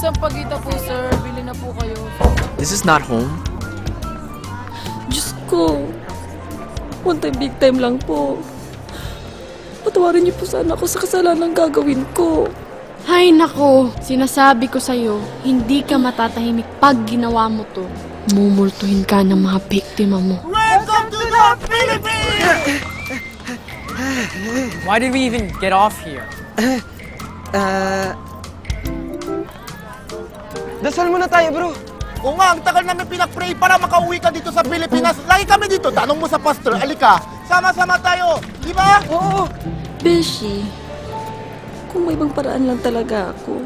Isang pagita po, sir. Bili na po kayo. This is not home. Diyos ko. One time, big time lang po. Patawarin niyo po sana ako sa kasalanang gagawin ko. Hay nako, sinasabi ko sa'yo, hindi ka matatahimik pag ginawa mo to. Mumultuhin ka ng mga biktima mo. Welcome to the Philippines! Why did we even get off here? Dasal muna tayo, bro. Oo nga, ang tagal namin pinag-pray para makauwi ka dito sa Pilipinas. Lagi kami dito. Tanong mo sa pastor, alika, sama-sama tayo. Di ba? Oo. Beshi, kung may ibang paraan lang talaga ako.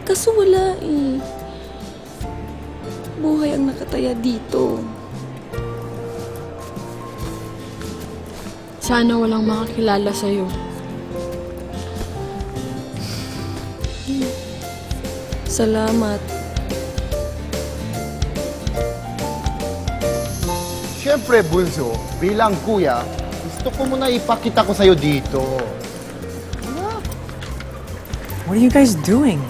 Kaso wala eh. Buhay ang nakataya dito. Sana walang makakilala sa'yo. Salamat. Siyempre, Bunso, bilang kuya, gusto ko muna ipakita ko sa'yo dito. What are you guys doing?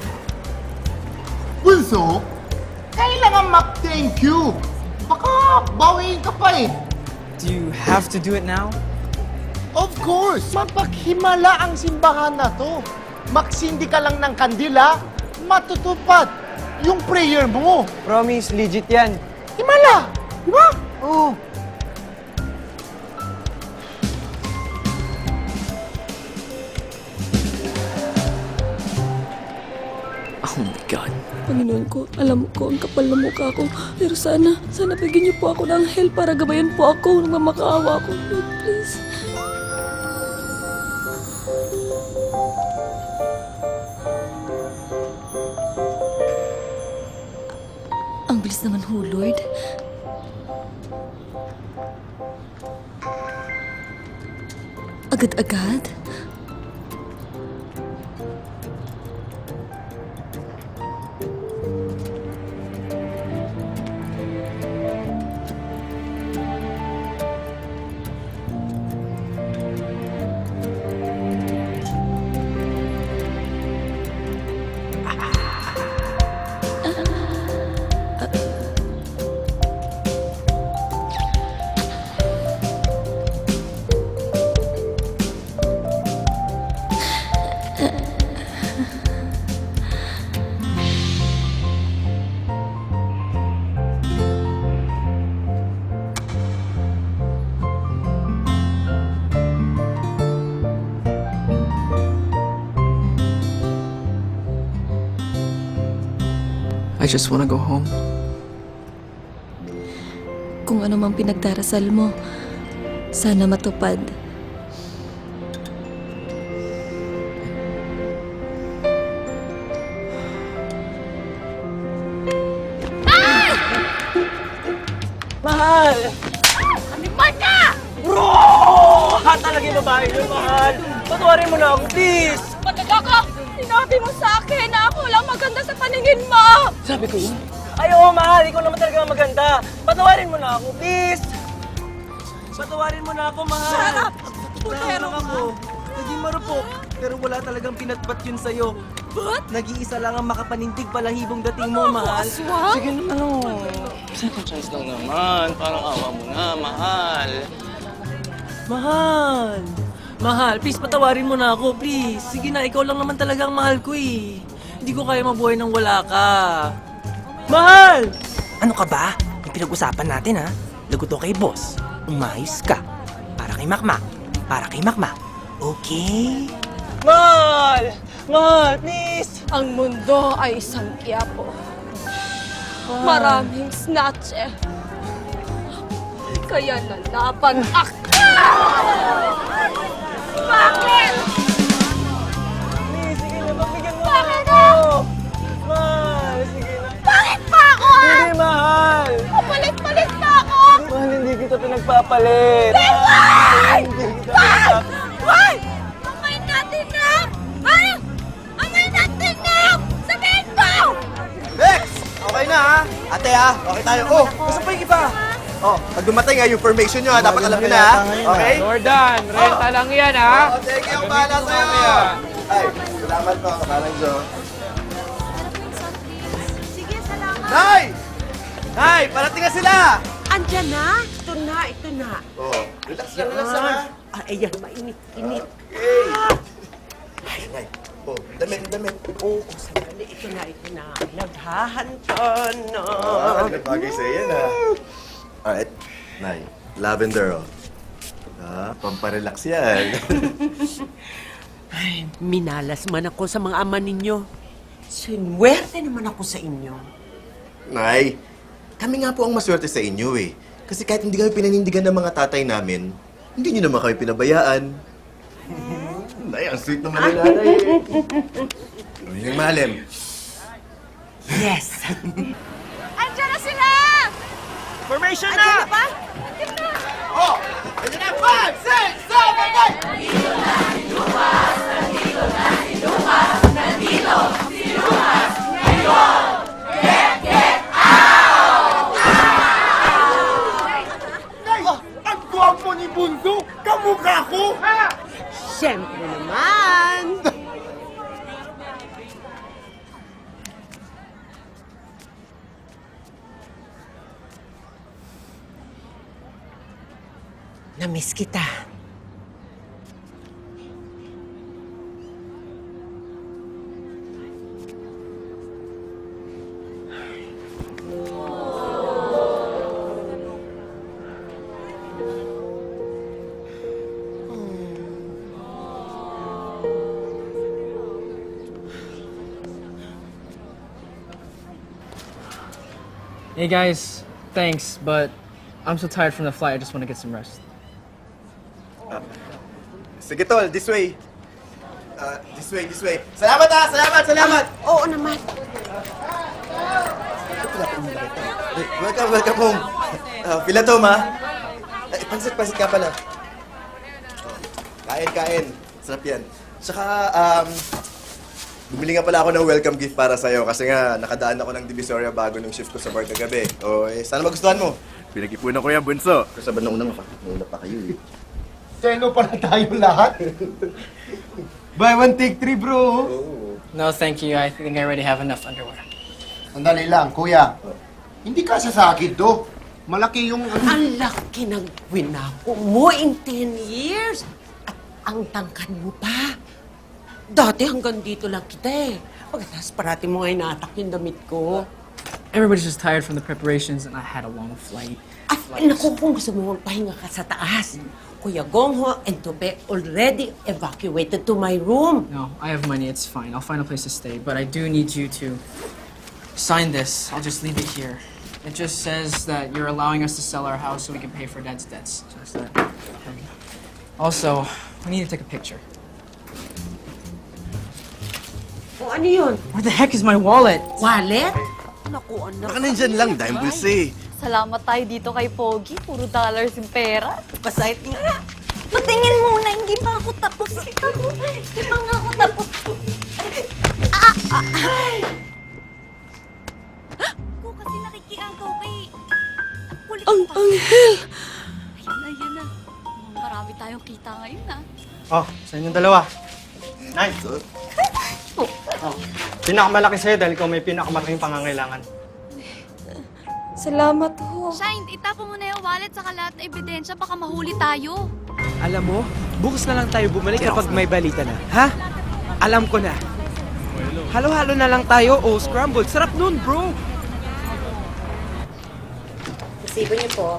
Bunso, kailangan mag-thank you. Baka bawiin ka pa eh. Do you have to do it now? Of course, mapaghimala ang simbahan na to. Magsindi ka lang ng kandila, matutupad yung prayer mo. Promise, legit yan. Himala! Di ba? Oo. Oh my God. Panginoon ko, alam ko ang kapal na mukha ko. Pero sana bigyan niyo po ako ng help para gabayan po ako nang mamakaawa ko. Please. Ang bilis naman ho, Lord. Agad-agad? I just wanna go home. Kung ano mang pinagdarasal mo, sana matupad. Mahal! Animal ka! Bro! Hot talaga yung babae yun, mahal. Patawarin mo na ako, please. Magagako! Sinabi mo sa akin na ako lang maganda sa paningin mo! Sabi ko yun? Ay, oo, mahal. Ikaw naman talaga ang maganda. Patawarin mo na ako, please. Patawarin mo na ako, mahal. Shut up! Putero ako. Naging marupok. Pero wala talagang pinatpat yun sa'yo. What? Nag-iisa lang ang makapanindig palahibong dating mo, mahal. Aswang? Sige naman, Second chance lang naman. Parang awa mo na, mahal. Mahal! Mahal, please patawarin mo na ako, please. Sige na, ikaw lang naman talaga ang mahal ko eh. Hindi ko kaya mabuhay nang wala ka. Mahal! Ano ka ba? Yung pinag-usapan natin ha? Lagot to kay boss. Umayos ka. Para kay Makmak. Para kay Makmak. Okay? Mahal! Mahal, please! Ang mundo ay isang kiyapo. Maraming snatche. Kaya lalaban ako! Bakit? Please, sige na, pagbigyan mo ako! Mahal, sige na. Bakit pa ako? Hindi, mahal! Papalit-palit na ako! Mahal, hindi kita pinagpapalit. Why? Hindi kita pinagpapalit. Why? Amay natin na! Ay! Amay natin na! Sabihin mo! Lex! Okay na ha? Ate ha? Okay tayo. Oh, gusto pa yung iba? Oh, pag dumating yung formation nyo ha, dapat alam nyo na ha? Okay? Jordan, renta lang yan, ha? Oh, thank you, bahala sa'yo! Ay, salamat po, parang Joe. Nay! Nay, parating na sila! Andyan na? Ito na, ito na. Oh, relax lang. Ah, ayan, mainit-init. Ay, Nay. Oh, damit. Oo, sandali. Ito na. Naghahanton na. Nagpagay sa yan, ha? Alright. Nay, lavender, oh. Pamparelax yan. Minalas man ako sa mga ama ninyo. Sinwerte naman ako sa inyo. Nay, kami nga po ang maswerte sa inyo, eh. Kasi kahit hindi kami pinanindigan ng mga tatay namin, hindi nyo naman kami pinabayaan. Nay, ang sweet naman ng nanay, eh. Ano yung malim? Yes. Andiyan na sila! Formation na! Oh! Ayun na! 5, 6, 7, 8! Ang gwapo ni Bunso! Kamukha ko! Siyempre naman. Namiss kita. Hey guys, thanks, but I'm so tired from the flight. I just want to get some rest. Sige, tol. This way. This way. Salamat, ha! Salamat! Oo naman. Welcome home. Pila to, ma? Pansit ka pala. Kain. Sarap yan. Tsaka, bumili nga pala ako ng welcome gift para sa'yo kasi nga nakadaan ako ng Divisoria bago ng shift ko sa bar kagabi. Sana magustuhan mo. Pinag-ipunan ko yan, bunso. Kasi ba nauna pa kayo, eh. Seno pa na tayo lahat. Buy one, take three, bro. No, thank you. I think I already have enough underwear. Sandali lang, kuya. Hindi ka sasakit to. Malaki yung... Ang laki ng winako mo in 10 years. At ang tangkad mo pa. Dati hanggang dito lang kita eh. Pagkatapos parati mo nga inatak yung damit ko. Everybody's just tired from the preparations, and I had a long flight. Ay, naku, kung gusto mo magpahinga ka sa taas. Kuya Gongho and Tope already evacuated to my room. No, I have money. It's fine. I'll find a place to stay. But I do need you to sign this. I'll just leave it here. It just says that you're allowing us to sell our house so we can pay for Dad's debts. Just that. Also, we need to take a picture. O ano yun? Where the heck is my wallet? Wallet? Naku, anak. Baka nandyan lang, dime bulse. Salamat tayo dito kay Pogi. Puro dollars yung pera. Pasahit nga. Patingin muna, hindi pa ako tapos. Hindi pa nga ako tapos. Ako kasi nakikiagaw kay... Ang anghel! Ayan na. Marami tayong kita ngayon, ha? Oh, sa inyong dalawa. Nice. Pinakamalaki sa'yo dahil ikaw may pinakamalaking pangangailangan. Salamat ho. Shine, itapon mo na yung wallet sa lahat na ebidensya. Baka mahuli tayo. Alam mo, bukas na lang tayo bumalik kapag may balita na. Ha? Alam ko na. Halo-halo na lang tayo o scrambled. Sarap nun, bro. Resibo niyo po.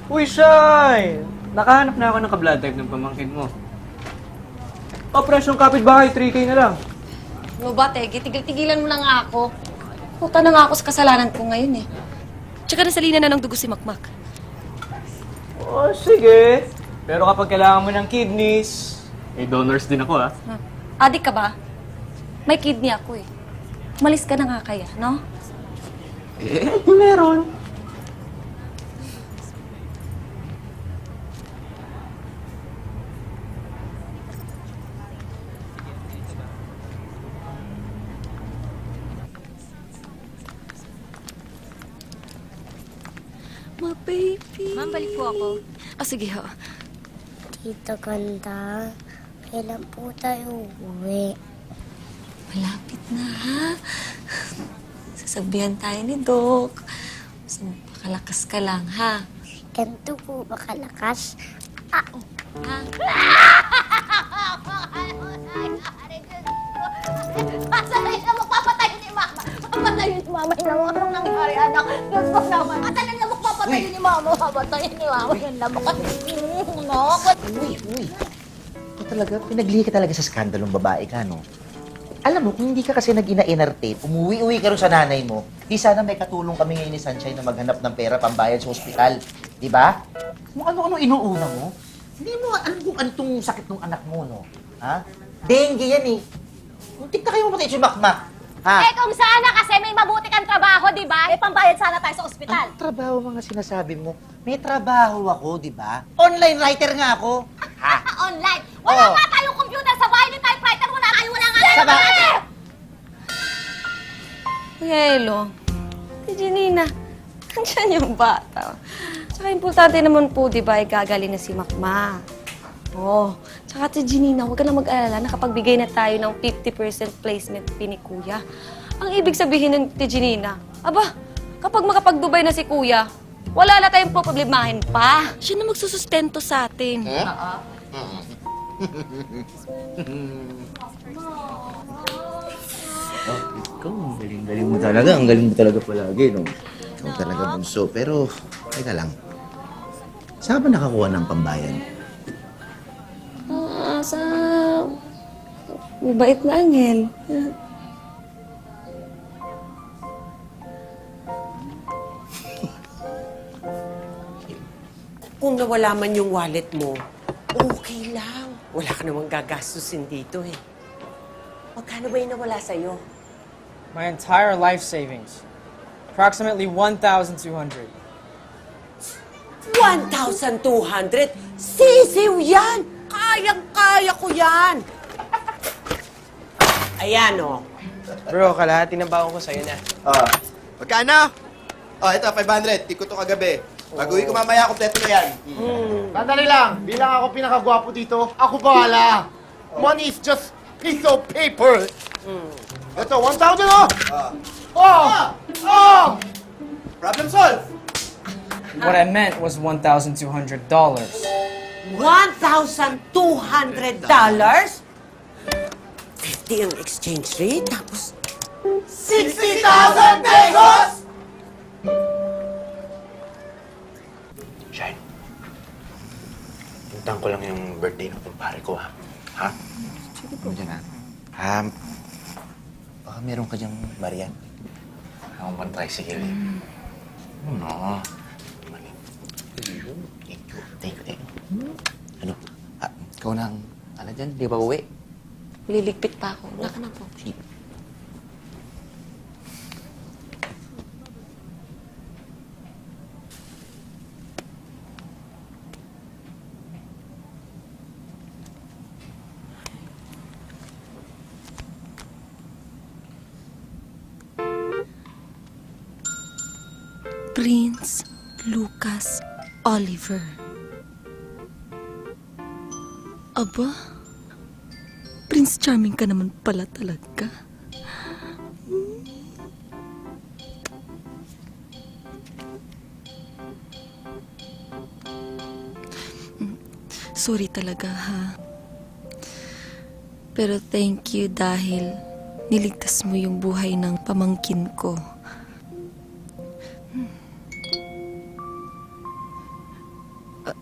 Uy, Shine! Nakahanap na ako ng ka-blood type ng pamangkin mo. Operasyong kapitbahay, 3K na lang. Ano ba, Tege? Tigil-tigilan mo na nga ako. Puta na nga ako sa kasalanan ko ngayon eh. Tsaka nasalina na ng dugo si Makmak. Oh, sige. Pero kapag kailangan mo ng kidneys, may donors din ako, ha? Adik ka ba? May kidney ako eh. Umalis ka na nga kaya, no? Meron. My baby. Ma'am, balik po ako. Ah, sige ho. Tito Ganda, Kailan po tayo uuwi? Malapit na, ha? Sasabihan tayo ni Doc. Basta makalakas ka lang, ha? Ganito po ba kalakas? Ah! Ha? Pasalayin na magpapatayin ni Mama! Papatayin ni Mama! Yun naman ang nangyari, anak. Diyos ko naman. Pasalayin na magpapatayin ni Mama! Papatayin ni Mama! Yun naman kasi. Uy. Ito talaga, pinaglihi ka talaga sa skandalong babae ka, no? Alam mo, kung hindi ka kasi nag-ina-entertain, umuwi-uwi ka rin sa nanay mo, di sana may katulong kami ngayon ni Sunshine na maghanap ng pera pambayad sa ospital. Di ba? Kung ano-ano inuuna mo, hindi mo alam kung anong sakit ng anak mo, no? Ha? Dengue yan eh. Muntik na kayo mamatay si Makmak. Ha? Eh kung sana kasi may mabuti kang trabaho, di ba? May pambayad sana tayo sa ospital. Anong trabaho mga sinasabi mo? May trabaho ako, di ba? Online writer nga ako. Ha? Online. Wala Oo. nga tayong computer sa bahay ni typewriter. Wala nga Sa tayo. ba- Kuya Elo, si Janina, nandiyan yung bata. Tsaka importante naman po, di ba, gagaling na si Makma. Oh, tsaka si Janina, huwag ka na mag-alala, nakapagbigay na tayo ng 50% placement fee ni Kuya. Ang ibig sabihin ng ti Janina, aba, kapag makapag-Dubai na si Kuya, wala na tayong problemahin pa. Siya na magsusustento sa atin. Ikaw, ang galing-galing mo talaga. Ang galing mo talaga palagi, no? Ikaw talaga, bunso. Pero, teka lang. Saan ba nakakuha ng pambayan? Sa... Mabait na angel. Kung nawala man yung wallet mo, okay lang. Wala ka namang gagastusin dito eh. Magkano ba yung nawala sa'yo? My entire life savings. Approximately 1,200. 1,200? Sisiw yan! Kayang-kaya ko yan! Ayan o. Bro, kalahati ng baon ko sa'yo na. Magkano? Ito, 500. Tiko to kagabi. Pag-uwi ko mamaya, kompleto na yan. Sandali lang. Bilang ako pinakagwapo dito, ako bahala. Money is just piece of paper. Ito, 1,000 Problem solved! What I meant was $1,200. $1,200? 50 ang exchange rate, tapos 60,000 pesos! Shine, puntahan ko lang yung birthday ng kumpare ko, ha? Ha? Sige po dyan, baka meron ka dyang Marian. Ako pang tricycle, eh. Ano? Mali. Thank you. Ano? Ikaw nang, dyan, di ba uwi? Liligpit pa ako. Naka na po. Sige. Prince Lucas Oliver. Aba, Prince Charming ka naman pala talaga. Sorry talaga, ha? Pero thank you dahil niligtas mo yung buhay ng pamangkin ko.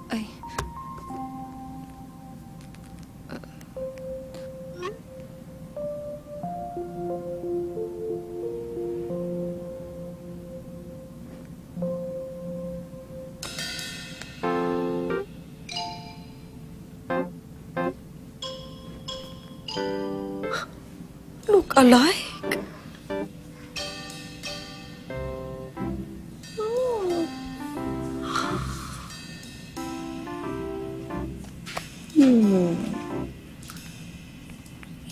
Ay. Look alike? Oh.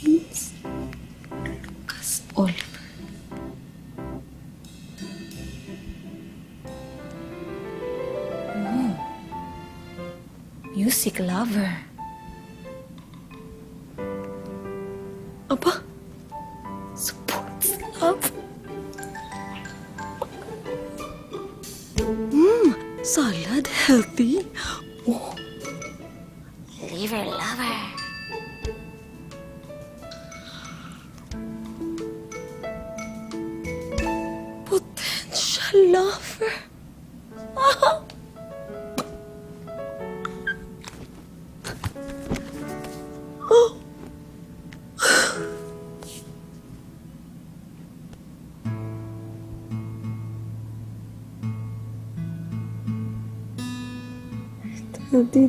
Prince Lucas Oliver. Music lover. Liver lover. Potential lover.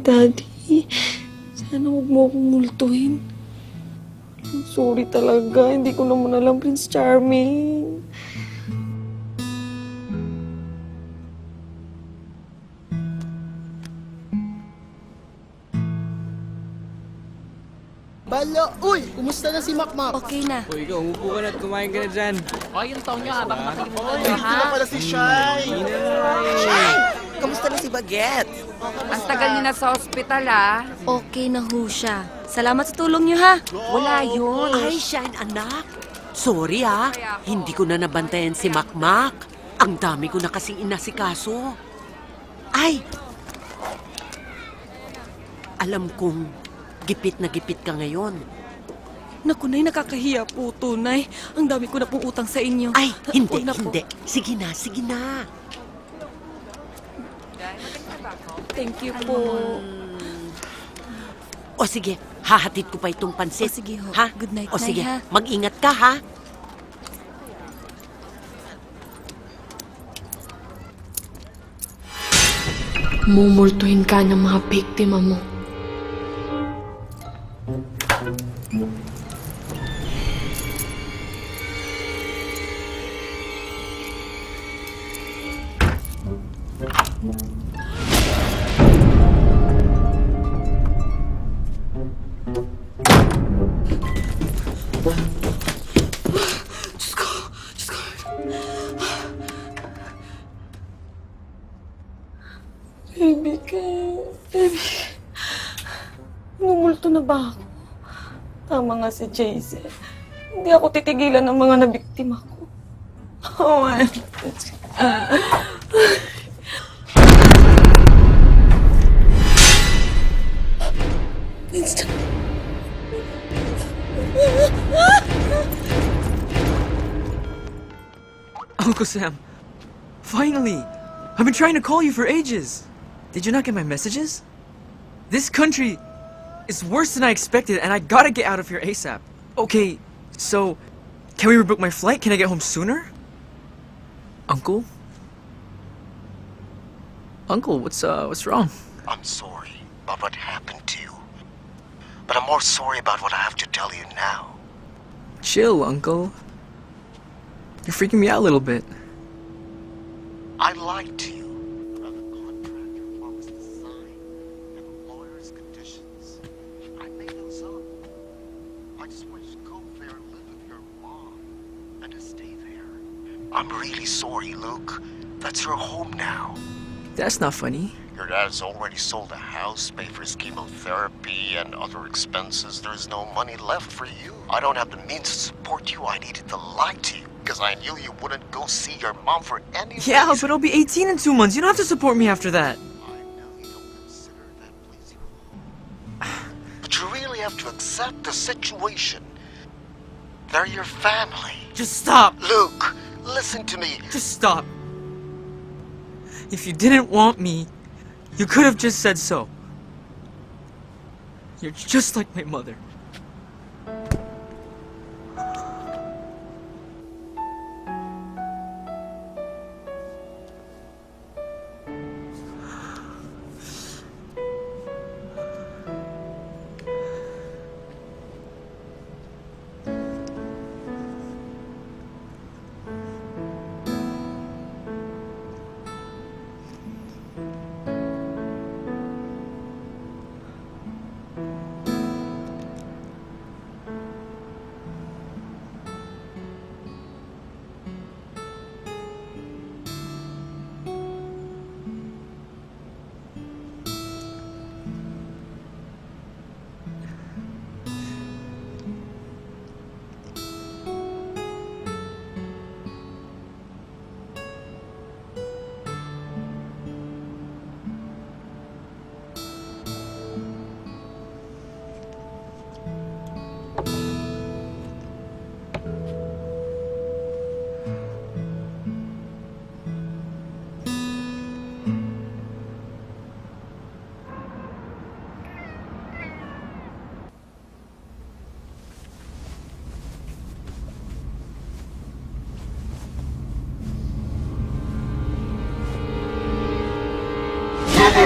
Daddy. Sana huwag mo akong multuhin. Sorry talaga. Hindi ko naman alam, Prince Charming. Balo! Uy! Kumusta na si Makmak? Okay na. Uy, ikaw, umupo ka na at kumain ka na dyan. yung taon niya, baka makalimutan Ay, dito na pala si Shai! Kamusta na si Baguette? Ang tagal niya na sa ospital, ah. Okay na ho siya. Salamat sa tulong niyo, ha? Wala yun. Ay, Shine, anak. Sorry, Hindi ko na nabantayan si Makmak. Ang dami ko na kasing inasikaso. Ay! Alam kong gipit na gipit ka ngayon. Naku, Nay, nakakahiya po, tunay. Ang dami ko na pong utang sa inyo. Ay, hindi, Huwag na po. hindi. Sige na. Thank you po. O sige, hahatid ko pa itong pansit. O sige ho. Ha? Good night, O Nay, sige, ha? mag-ingat ka, ha? Mumultuhin ka ng mga biktima mo. Baby. Numulto na ba ako? Tama nga si JC. Hindi ako titigilan ng mga nabiktima ko. Oh, my. Uncle Sam, finally! I've been trying to call you for ages. Did you not get my messages? This country is worse than I expected, and I gotta get out of here ASAP. Okay, so can we rebook my flight? Can I get home sooner? Uncle? Uncle, what's wrong? I'm sorry about what happened to you. But I'm more sorry about what I have to tell you now. Chill, Uncle. You're freaking me out a little bit. I lied to you about the contract your promised to sign and the lawyer's conditions. I made those up. I just wanted you to go there and live with your mom and to stay there. I'm really sorry, Luke. That's your home now. That's not funny. Your dad has already sold the house, paid for his chemotherapy and other expenses. There's no money left for you. I don't have the means to support you. I needed to lie to you because I knew you wouldn't go see your mom for any Yeah, reason. but I'll be 18 in 2 months. You don't have to support me after that. I know you don't consider that place your home. But you really have to accept the situation. They're your family. Just stop. Luke, listen to me. Just stop. If you didn't want me, you could have just said so. You're just like my mother.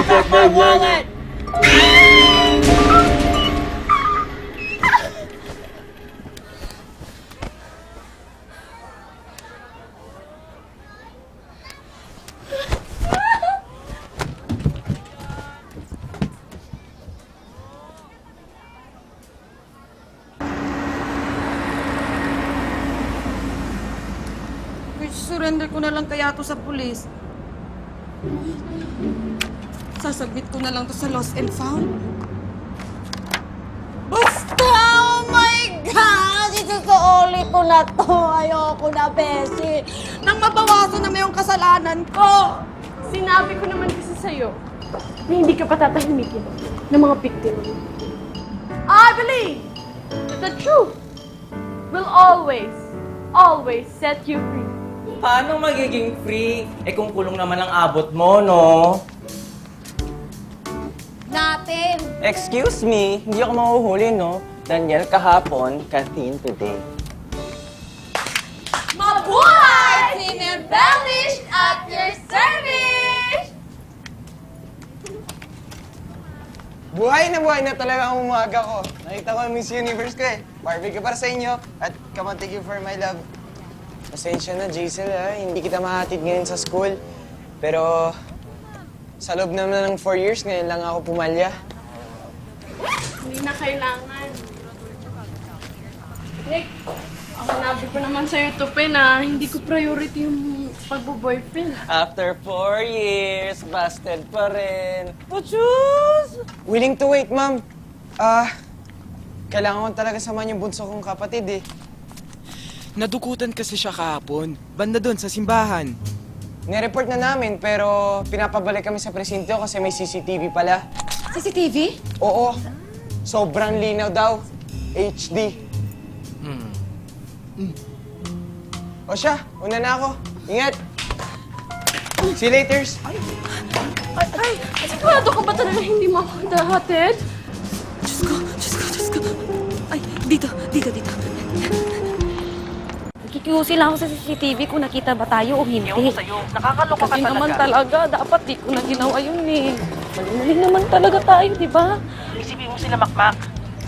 back my wallet! Surrender ko na lang kaya to sa pulis. Sasabit ko na lang to sa lost and found. Basta! Oh my God! Isusuuli ko na to. Ayoko na, Beshi. Nang mabawasan na yung kasalanan ko. Sinabi ko naman kasi sa'yo na hindi ka patatahimikin ng mga biktima mo. I believe that the truth will always set you free. Paano magiging free? Eh kung kulong naman ang abot mo, no? Natin. Excuse me, hindi ako mahuhuli, no? Daniel kahapon, Kathleen today. Mabuhay! Sinembellish at your service! Buhay na talaga ang umaga ko. Nakita ko ang Miss Universe ko eh. Barbie ka para sa inyo. At come on, thank you for my love. Pasensya na, Jaisel, ha? Hindi kita mahatid ngayon sa school. Pero sa loob naman ng 4 years, ngayon lang ako pumalya. Hindi na kailangan. Nick, ang sinabi ko naman sa'yo, Tupe, na hindi ko priority yung pagbo-boyfriend. After 4 years, busted pa rin. Puchus! Willing to wait, ma'am. Kailangan ko talaga samahan yung bunso kong kapatid eh. Nadukutan kasi siya kahapon. Banda doon sa simbahan. Nireport na namin pero pinapabalik kami sa presinto kasi may CCTV pala. CCTV? Oo. Sobrang linaw daw. HD. O siya, una na ako. Ingat! See you laters! Ay, sigurado ka ba talaga hindi mo ako dahatid? Diyos ko. Ay, dito. Nakikiusi lang ako sa CCTV kung nakita ba tayo o hindi. Ewan ko sa'yo, nakakaloka ka Kasi talaga. naman talaga, dapat di ko na ginawa yun eh. Mali naman talaga tayo, di ba? Isipin mo sila, Makmak.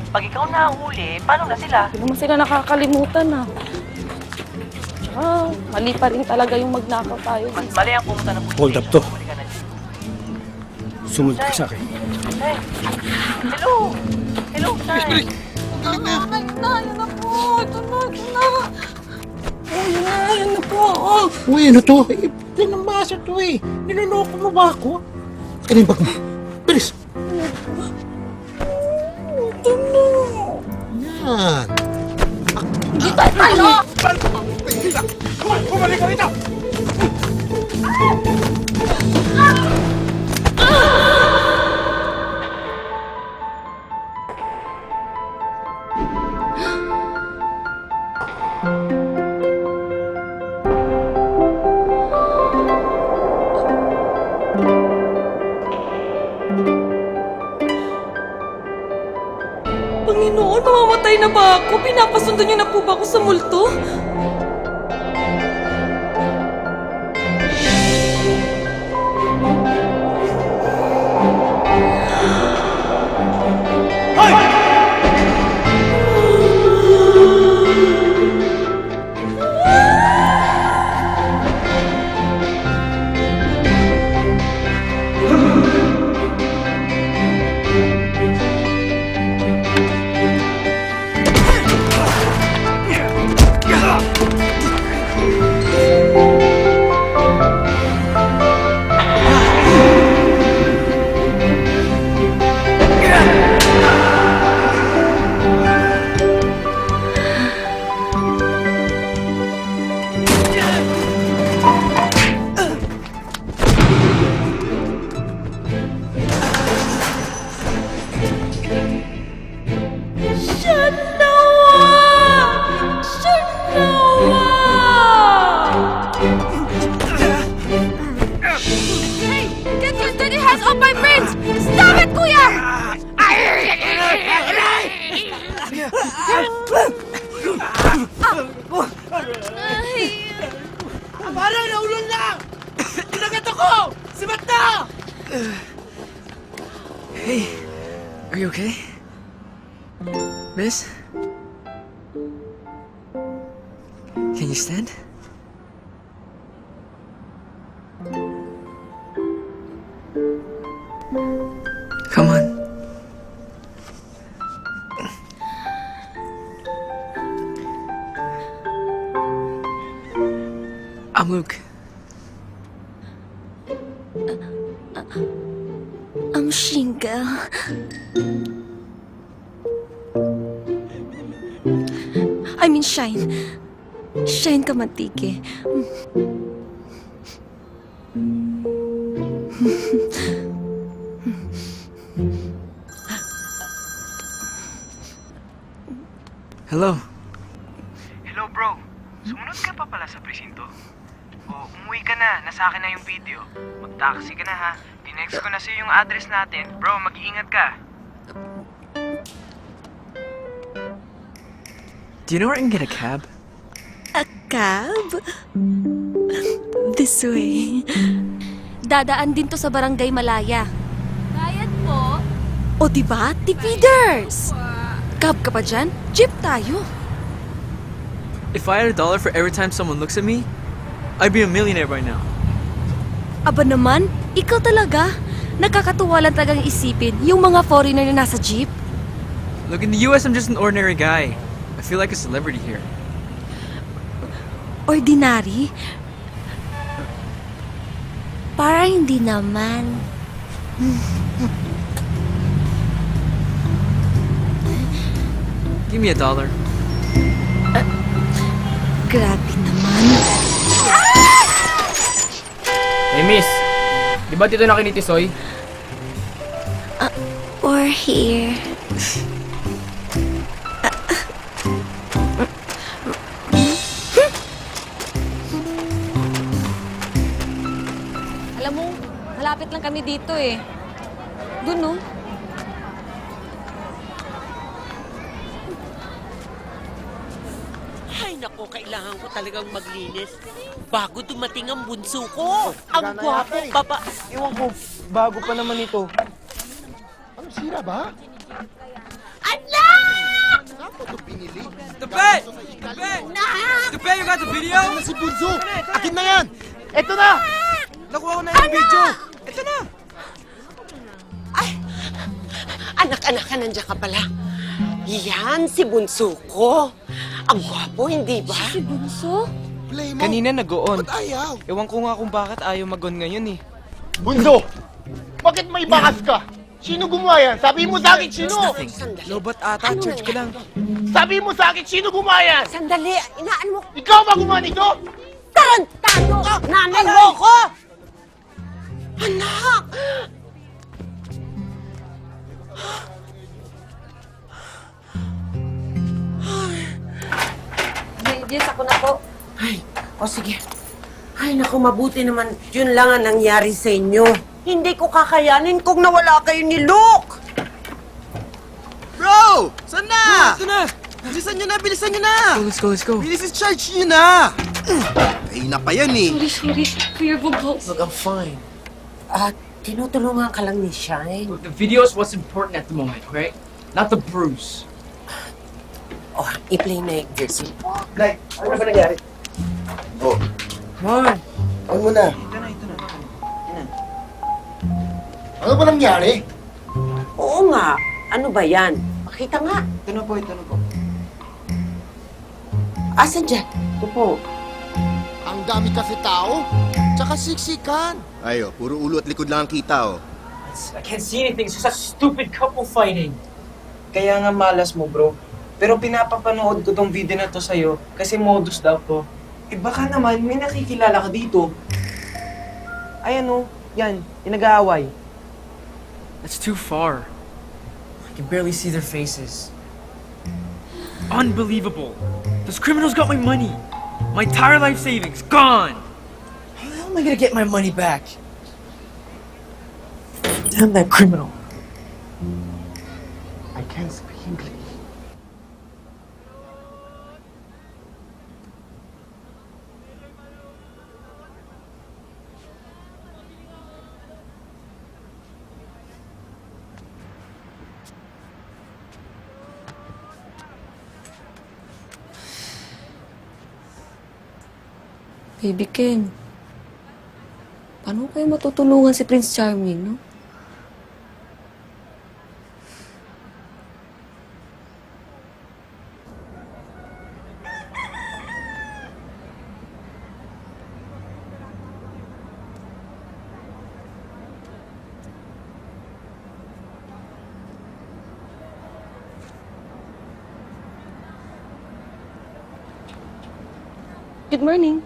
Pag ikaw nahuli, paano na sila? Hindi naman sila nakakalimutan ah. Tsaka, mali pa rin talaga yung magnakaw tayo. Mali ang pumunta ng pulis. Hold up to. Sumunod ka sa akin. Hello! Hello, Shay! Yun na po. Ito na. Yan na po. Uy, ano to? Pinamasa to eh. Niloloko mo ba ako? Ano yung bag mo? Bilis! Ito na. Yan. Hindi tayo talo! Bumalik ka rito! Panginoon, mamamatay na ba ako? Pinapasundo niyo na po ba ako sa multo? Hey, are you okay? Miss? Can you stand? Come on. I'm Luke. I'm Shinka. I mean, Shine. Shine Kamatike. Hello. Hello, bro. Sumunod ka pa pala sa presinto? O, umuwi ka na. Nasa akin na yung video. Mag-taxi ka na, ha? Tinext ko na sa'yo yung address natin. Bro, mag-iingat ka. Do you know where I can get a cab? A cab? This way. Dadaan din to sa Barangay Malaya. Bayad po. O diba? Tipiders! Cab ka pa dyan? Jeep tayo. If I had $1 for every time someone looks at me, I'd be a millionaire by now. Aba naman, ikaw talaga. Nakakatuwa lang talagang isipin yung mga foreigner na nasa jeep. Look, in the US, I'm just an ordinary guy. I feel like a celebrity here. Ordinary? Parang hindi naman. Give me $1. Grabe naman. Hey, miss. Di ba dito nakinitisoy? Or here. Alam mo, malapit lang kami dito eh. Doon, no? Ay, naku, kailangan ko talagang maglinis. Bago dumating ang bunso ko. Ang gwapo, baba. Ewan ko, bago pa naman ito. Anong sira ba? Anak! Ako ito binili. Tepe! Tepe! Tepe, you got the video? Ano si Bunso? Akin na yan! Eto na! Nakuha ko na yung video! Eto na! Ay, anak, nandiyan ka pala. Yan, si bunso ko. Ang gwapo, hindi ba? Si Bunso? Play mo. Kanina nag-on. Ba't ayaw? Ewan ko nga kung bakit ayaw mag-on ngayon eh. Bunso! Bakit may bakas ka? Sino gumawa yan? Sabi mo sa akin, sino? Sandali. Lobat ata, church ka lang. Sabi mo sa akin, sino gumawa yan? Sandali, inaan mo. Ikaw ba gumawa nito? Tarantado! Nanay mo ko! Anak! Yes, ako na po. Ay, o sige. Ay, naku, mabuti naman. Yun lang ang nangyari sa inyo. Hindi ko kakayanin kung nawala kayo ni Luke! Bro! Saan na? Ito na! Bilisan nyo na! Bilisan nyo na! Let's go, let's go. Bilis is charge nyo na! Ay na pa yan eh. Sorry. Kuya Bugos. Look, I'm fine. Tinutulungan ka lang ni Shine. Look, the video is what's important at the moment, okay? Not the bruise. Oh, i-play na yung jersey. Like, ano ba nangyari? Oh, Mark! ano mo na? Ano ba nangyari? Oo nga. Ano ba yan? Pakita nga. Ito na po. Asan dyan? Ito po. Ang dami kasi tao, tsaka siksikan. Ayo, puro ulo at likod lang ang kita oh. I can't see anything. It's just a stupid couple fighting. Kaya nga malas mo, bro. Pero pinapapanood ko tong video na to sa'yo kasi modus daw to. Eh baka naman may nakikilala ka dito. Ayan o, yan, yung nag-aaway. That's too far. I can barely see their faces. Unbelievable. Those criminals got my money. My entire life savings, gone. How am I gonna get my money back? Damn that criminal. I can't speak English. Baby Ken, paano kayo matutulungan si Prince Charming, no? Good morning.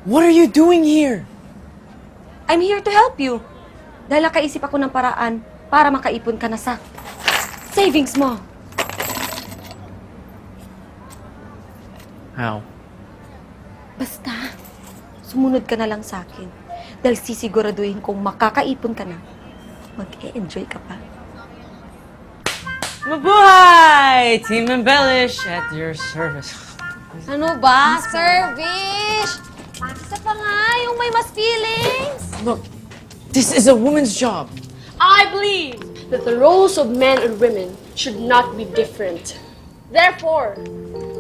What are you doing here? I'm here to help you. Dahil nakaisip ako ng paraan para makaipon ka na sa savings mo. How? Basta, sumunod ka na lang sa akin. Dahil sisiguraduhin kong makakaipon ka na. Mag-e-enjoy ka pa. Mabuhay! Team Embellish at your service. Ano ba? Service! Isa pa nga, yung may mas feelings. Look, this is a woman's job. I believe that the roles of men and women should not be different. Therefore,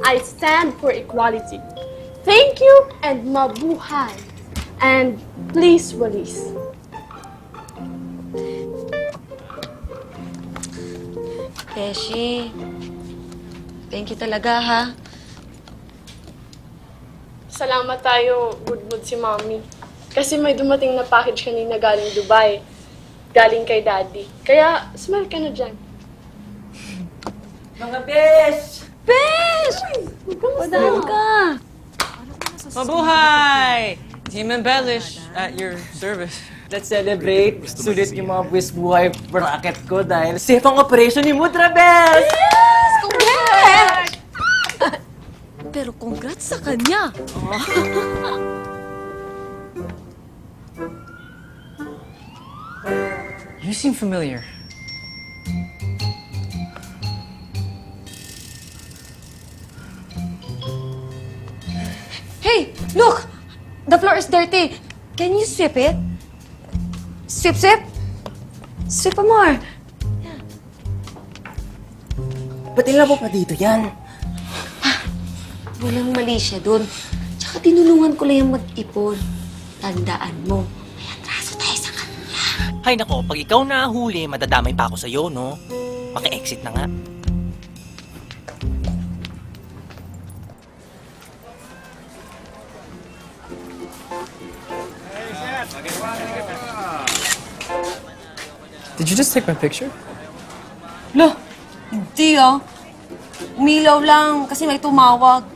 I stand for equality. Thank you and mabuhay. And please, Walis. Keshi, thank you talaga, ha? Salamat tayo, good mood si Mommy. Kasi may dumating na package kanina galing Dubai. Galing kay Daddy. Kaya, smile ka na dyan. Mga besh! Besh! Madaan ka! Mabuhay! Team Embellish at your service. Let's celebrate. Sulit yung mga buwis buhay bracket ko dahil safe ang operation ni Mudra Bells! Congrats! Pero congrats sa kanya. You seem familiar. Hey, look! The floor is dirty. Can you sweep it? Sweep, sweep? Sweep more. Ba't ilabo pa dito yan? Walang mali siya dun. Tsaka tinulungan ko lang yung mag-ipon. Tandaan mo, may atraso tayo sa kanila. Hay nako, pag ikaw nahuli, madadamay pa ako sa'yo, no? Maki-exit na nga. Did you just take my picture? Lo, hindi ah. Umilaw lang kasi may tumawag.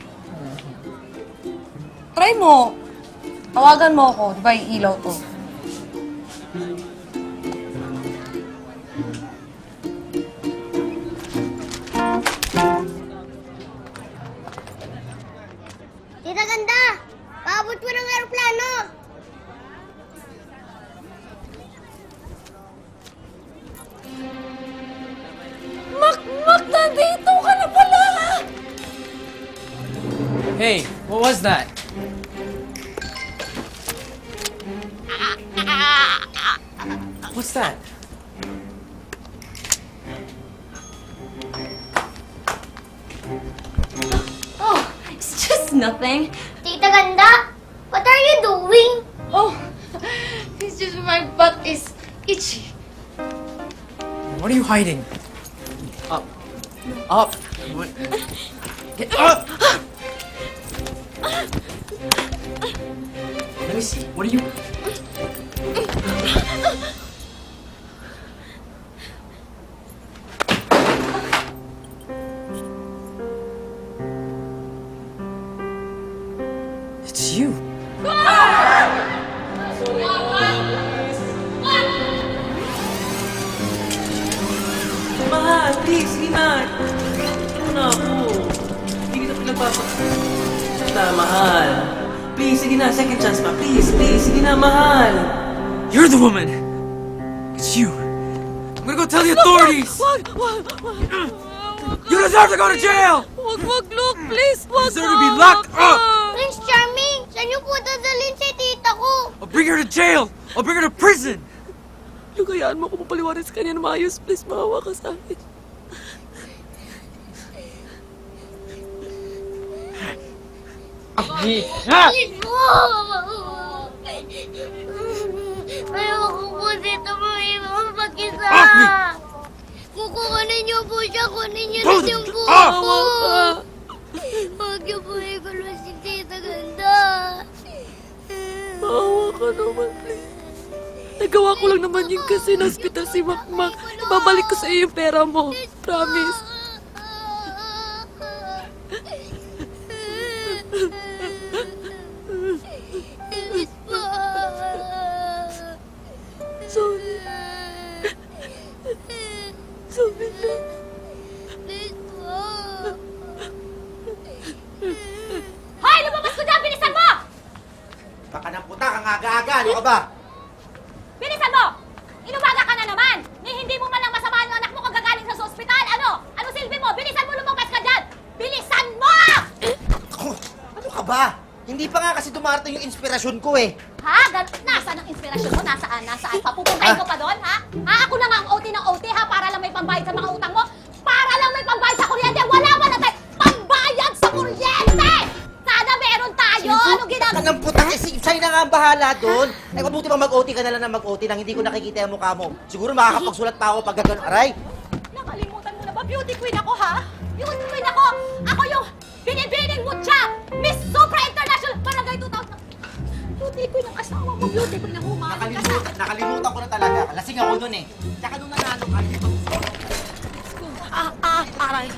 Try mo. Tawagan mo ako. Di ba yung ilaw to? Tita Ganda! Paabot mo ng aeroplano! Mak, nandito ka na pala! Hey, what was that? What's that? Oh, it's just nothing. Tita Ganda! What are you doing? Oh, it's just my butt is itchy. What are you hiding? Up. Up. What? Get up! Let me see. What are you... It's you. Mahal, please, sige na. Ano na ako? Hindi kita pinagpapakita, mahal. Please, sige na. Second chance pa. Please, please. Sige na, mahal. You're the woman. It's you. I'm gonna go tell the authorities. Wag. You deserve to go to jail. Wag, look, please. Wag. You deserve to be locked up. Prince Charming! Saan niyo po dadalhin si tita ko? I'll bring her to jail. I'll bring her to prison. Lugayaan mo kung mapaliwanag sa kanya na maayos. Please, maawa ka sa akin. Bilis mo! Ayoko po dito mo iwan mag-isa. Kukunin niyo po siya, kunin niyo na yung buho ko. Huwag niyo po igulo si Tita Ganda. Maawa ka naman, please. Nagawa ko lang naman yun kasi na-hospital si Makmak. Ibabalik ko sa iyo yung pera mo. Promise. Bilis po. Sorry. Sorry na. Bilis po. Hoy! Lumabas ko dyan! Bilisan mo! Baka ng puta kang aga-aga, ano ka ba? Bilisan mo! Inumaga ka na naman! Ni hindi mo man lang masama ang anak mo kung gagaling sa ospital! Ano? Ano silbi mo? Bilisan mo lumabas ka dyan! Bilisan mo! Ano ka ba? Hindi pa nga kasi dumarating yung inspirasyon ko eh. Ha? Nasaan ang inspirasyon mo? Nasaan? Nasaan? Papupuntahin ko pa doon, ha? Ha? Ako na nga ang OT ng OT, ha? Para lang may pambayad sa mga utang mo? Para lang may pambayad sa kuryente? Wala tayo pambayad sa kuryente! Sana meron tayo! Anong ginagawa? Anong puta kasi sa'yo na nga ang bahala doon. Ay, mabuti bang mag-OT ka na lang ng mag-OT nang hindi ko nakikita yung mukha mo. Siguro makakapagsulat pa ako pag gagawin. Aray! Nakalimutan mo na ba? Beauty queen ako, ha? Beauty queen ako! Ako yung binibining mo siya! Miss Supra International Barangay 2000! Beauty queen ang asawa mo! Beauty queen ako, ma! Nakalimutan ko na talaga. Lasing ako doon eh. Tsaka nung nanalo ka, Aray.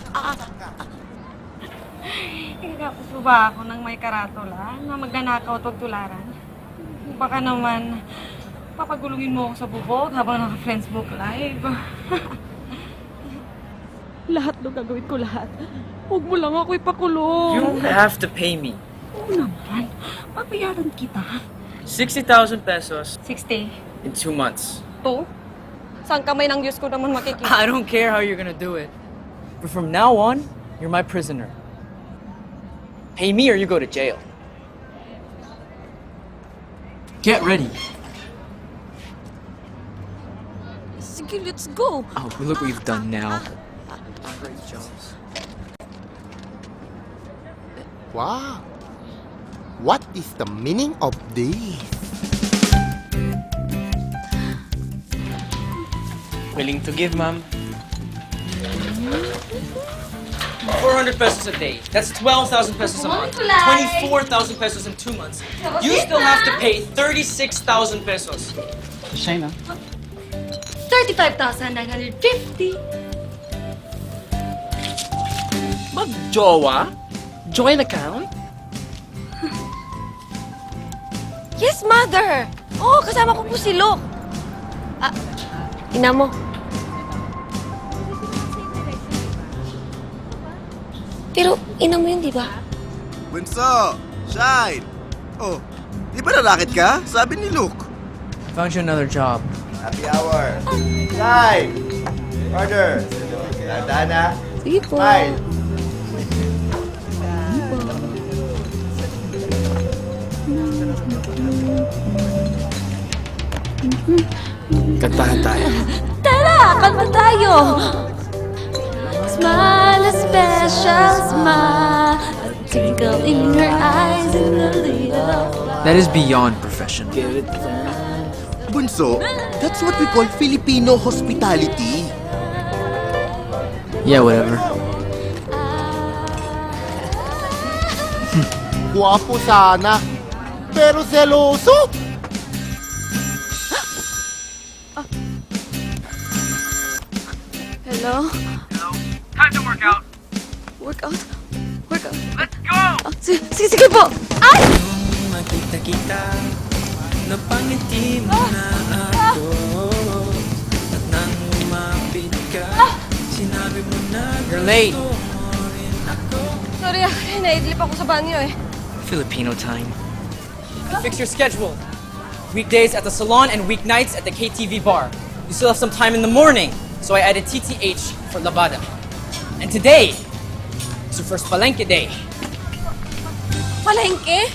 Tapos ba ako ng may karatula na magnanakaw at tularan? Baka naman papagulungin mo ako sa bubog habang naka-Facebook Live. Lahat ng gagawin ko lahat. Huwag mo lang ako ipakulong. You don't have to pay me. Oo naman. Papayaran kita. 60,000 pesos 60. in 2 months. To? Saan kamay ng Diyos ko naman makikita? I don't care how you're gonna do it. But from now on, you're my prisoner. Pay me or you go to jail. Get ready. Sige, let's go. Oh, look what you've done now. Wow. What is the meaning of this? Willing to give, ma'am? 400 pesos a day. That's 12,000 pesos a month. 24,000 pesos in 2 months. You still have to pay 36,000 pesos. Shayna. 35,950. Mag-jowa? Joint account? Yes, mother! Oo, kasama ko po si Luke. Ina mo. Pero, ina mo yun, di ba? Bunso! Shine! Oh, di ba nalakit ka? Sabi ni Luke. Found you another job. Happy hour! Shine! Order! Tandaan na. Sige po. Smile! Kantahan tayo. Tara, kanta tayo! Smile, a special smile, a twinkle in her eyes and a little That is beyond professional. Bunso, that's what we call Filipino hospitality. Yeah, whatever. Guwapo sana, pero seloso. Hello? Hello? Time to work out. Workout? Let's go! Sige po! Ay! Magkita-kita, napangiti mo na ako. At nang umapit ka, sinabi mo na You're late. Sorry, naidlip ako sa banyo eh. Filipino time. Fix your schedule. Weekdays at the salon and weeknights at the KTV bar. You still have some time in the morning, so I added TTH for Labada. And today is your first Palenque day. Palengke?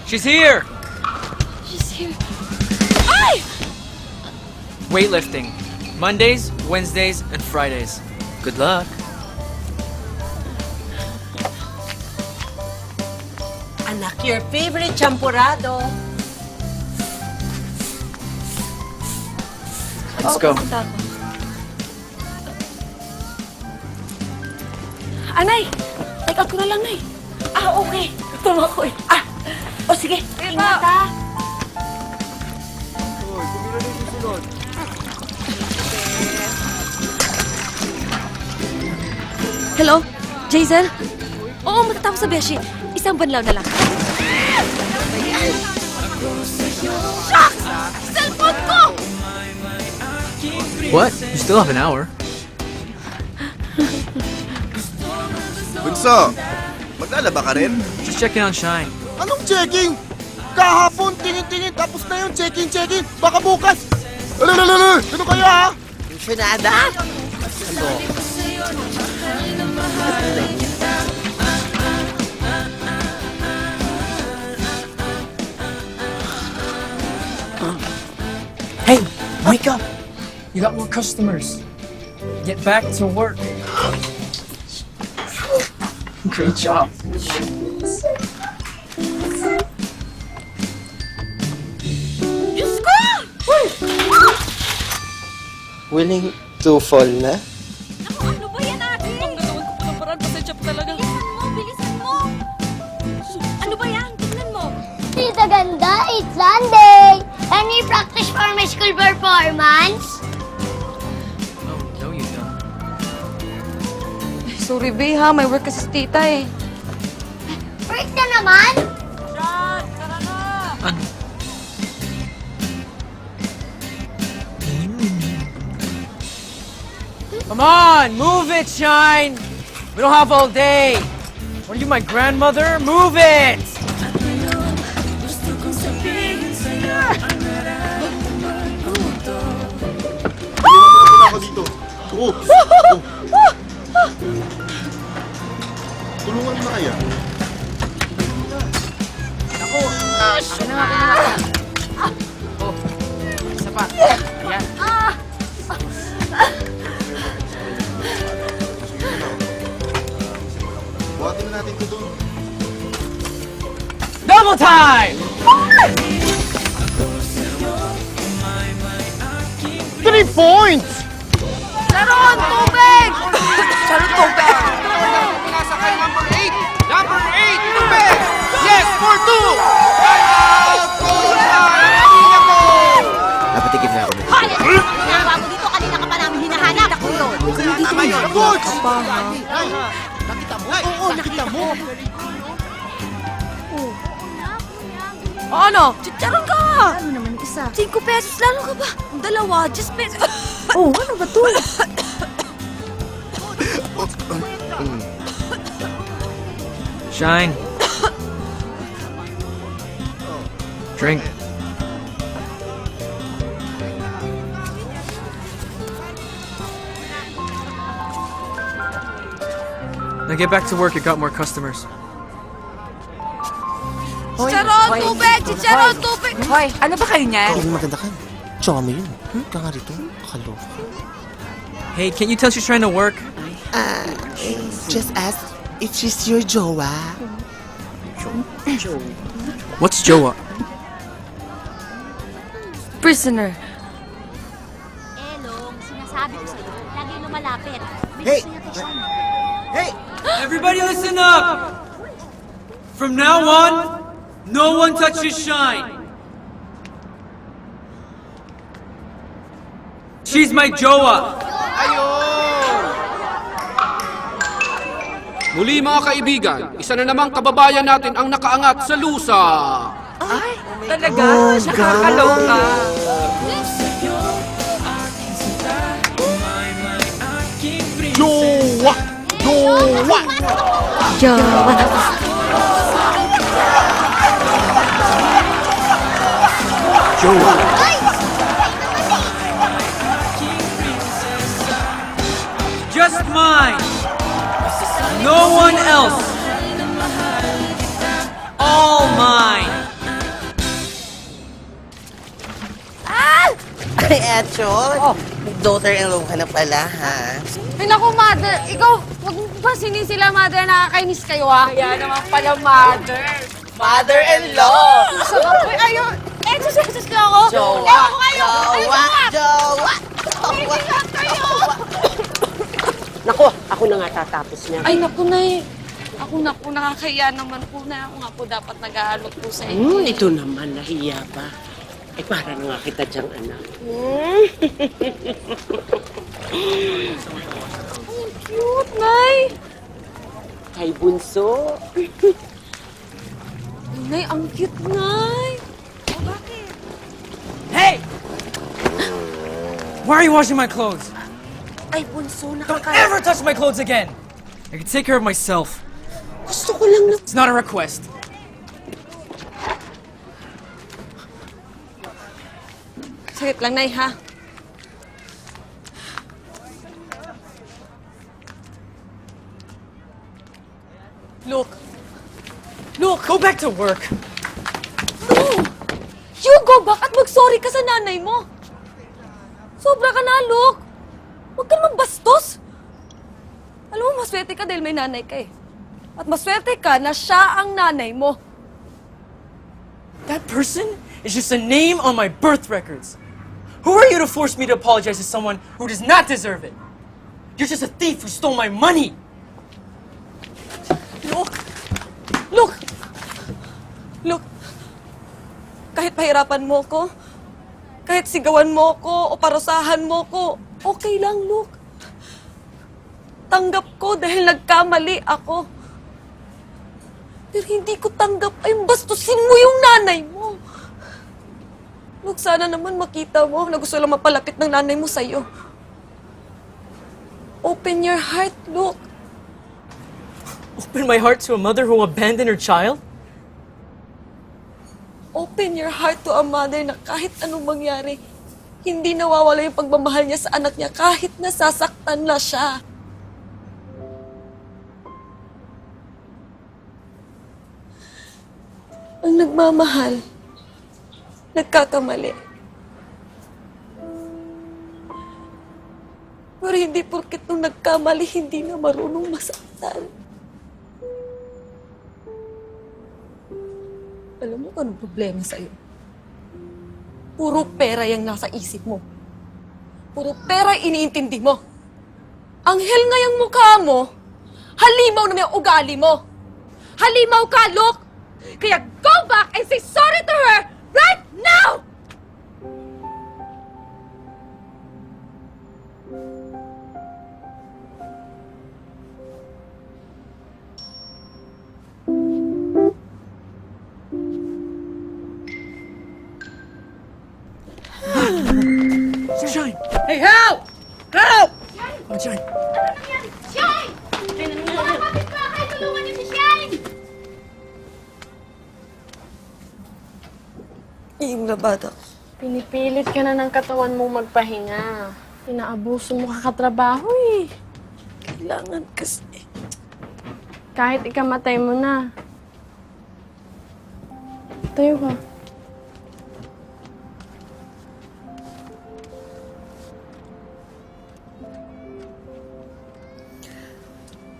She's here! She's here. Ay! Weightlifting. Mondays, Wednesdays, and Fridays. Good luck. your favorite champurrado. Let's go. Anay, take out ko na lang, Nay. Okay. Gutom ako eh. Sige. Ingat, ha. Hello? Jason? Oo, matatapos sa Beshi. Isang banlaw na lang. Shucks! Cellphone ko! What? You still have an hour. Bunso, maglalaba ka rin? Just checking on Shine. Anong checking? Kahapon, tingin-tingin, tapos na yung checking. Baka bukas. Ano kaya ha? Funada? Hey, wake up! You got more customers. Get back to work. Great job. Diyos ko! Willing to fall na? Ano ba yan, ate? Ang nagawin ko po ng paraan. Pasensya po talaga. Bilisan mo! Ano ba yan? Tignan mo! Tita Ganda, it's Sunday! Any practice for my school performance? No, you don't. Sorry, Bay, ha. May work kasi si tita eh. Break na naman! Come on, move it, Shine! We don't have all day! What are you, my grandmother? Move it! Ako dito. Tulungan mo na kaya? Isa pa. Ayan. Buhatin na natin ito doon. Double time! 3 points! Sharon, tubig! Sharon, tubig! Pinasakay number 8! Number 8, tubig! Yes, for 2! Napatikip na ako. Hoy! Ginagawa mo dito, kanina ka pa namin hinahanap. Ako yun. Tama yun! Coach! Oo, nakita mo. Ano? Chicharon ka! Ano naman yung isa? 5 pesos, lalo ka ba? Ang dalawa, 10 pesos. Ano ba to? Shine. Drink. Now get back to work, you got more customers. Chicharon, tubig! Chicharon, tubig! Hoy, ano ba kayo niyan? Hindi maganda ka. Tsaka mo yun. Ka nga rito. Kaloka. Hey, can't you tell she's trying to work? Just ask if she's your jowa. What's Joa? Prisoner. Elong, sinasabi ko sa'yo, lagi lumalapit. Hey! Hey! Everybody listen up! From now on, no one touches Shine. She's my Joa. Muli mga kaibigan, isa na namang kababayan natin ang nakaangat sa lusa. Ay, talaga? Nakakaloka. Jowa! Jowa! Jawa. Joa. Just mine. No one else. All mine. Ay, Achot. Daughter-in-law ka na pala, ha? Ay, naku, mother. Ikaw, huwag mo pa sinisila, mother. Nakakainis kayo, ha? Kaya naman pala, mother. Mother-in-law! Uy, ayun! Exercise lang ako! Jowa! Ewan ko kayo! Jowa! Jowa! Tingnan kayo! Naku, ako na nga tatapos niya. Ay, naku, Nay. Ako na po, nakakahiya naman po na ako nga po dapat nag-aalok po sa inyo. Ito naman, nahiya pa. Eh, para na nga kita diyang anak. Cute, Nay! Kay Bunso. Nay, ang cute, Nay! Oh, bakit? Hey! Why are you washing my clothes? Ay, Bunso, Don't ever touch my clothes again! I can take care of myself. Gusto ko lang na... It's not a request. Saglit lang, Nay, ha? Look. Look! Go back to work. No! You go back at mag-sorry ka sa nanay mo. Sobra ka na, Look. Huwag ka naman bastos. Alam mo, maswerte ka dahil may nanay ka eh. At maswerte ka na siya ang nanay mo. That person is just a name on my birth records. Who are you to force me to apologize to someone who does not deserve it? You're just a thief who stole my money. Look! Look! Look! Kahit pahirapan mo ko, kahit sigawan mo ko o parusahan mo ko, okay lang, Look. Tanggap ko dahil nagkamali ako. Pero hindi ko tanggap ay bastusin mo yung nanay mo. Look, sana naman makita mo na gusto lang mapalapit ng nanay mo sa'yo. Open your heart, Look. Open my heart to a mother who abandoned her child? Open your heart to a mother na kahit anong mangyari, hindi nawawala yung pagmamahal niya sa anak niya kahit nasasaktan na siya. Ang nagmamahal, nagkakamali. Pero hindi porket nung nagkamali, hindi na marunong masaktan. Alam mo kung anong problema sa'yo? Puro pera yung nasa isip mo. Puro pera iniintindi mo. Anghel nga yung mukha mo, halimaw na may ugali mo. Halimaw ka, Look! Kaya go back and say sorry to her right now! Shine! Hey, help! Help! Come on, Shine. Ano nangyari? Shine! Mga kapitbahay, tulungan niyo si Shine! Yung na bata. Pinipilit ka na ng katawan mong magpahinga. Inaabuso mo kakatrabaho eh. Kailangan kasi. Kahit ikamatay mo na. Tayo ka.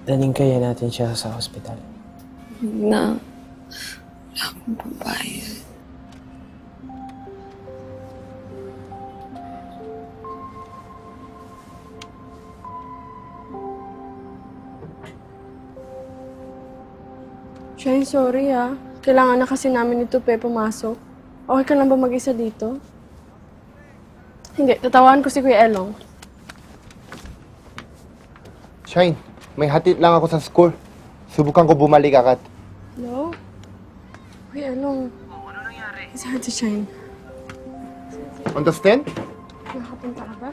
Daling kaya natin siya sa hospital. Na. Wala akong pambayad. Shine, sorry ah. Kailangan na kasi namin ito pe pumasok. Okay ka lang ba mag-isa dito? Hindi, tatawan ko si Kuya Elong. Shine, may hatid lang ako sa school. Subukan ko bumalik agad. Hello? Kuya Elong. Ano nangyari? It's hard to Shine. Understand? Nakapunta ka ba?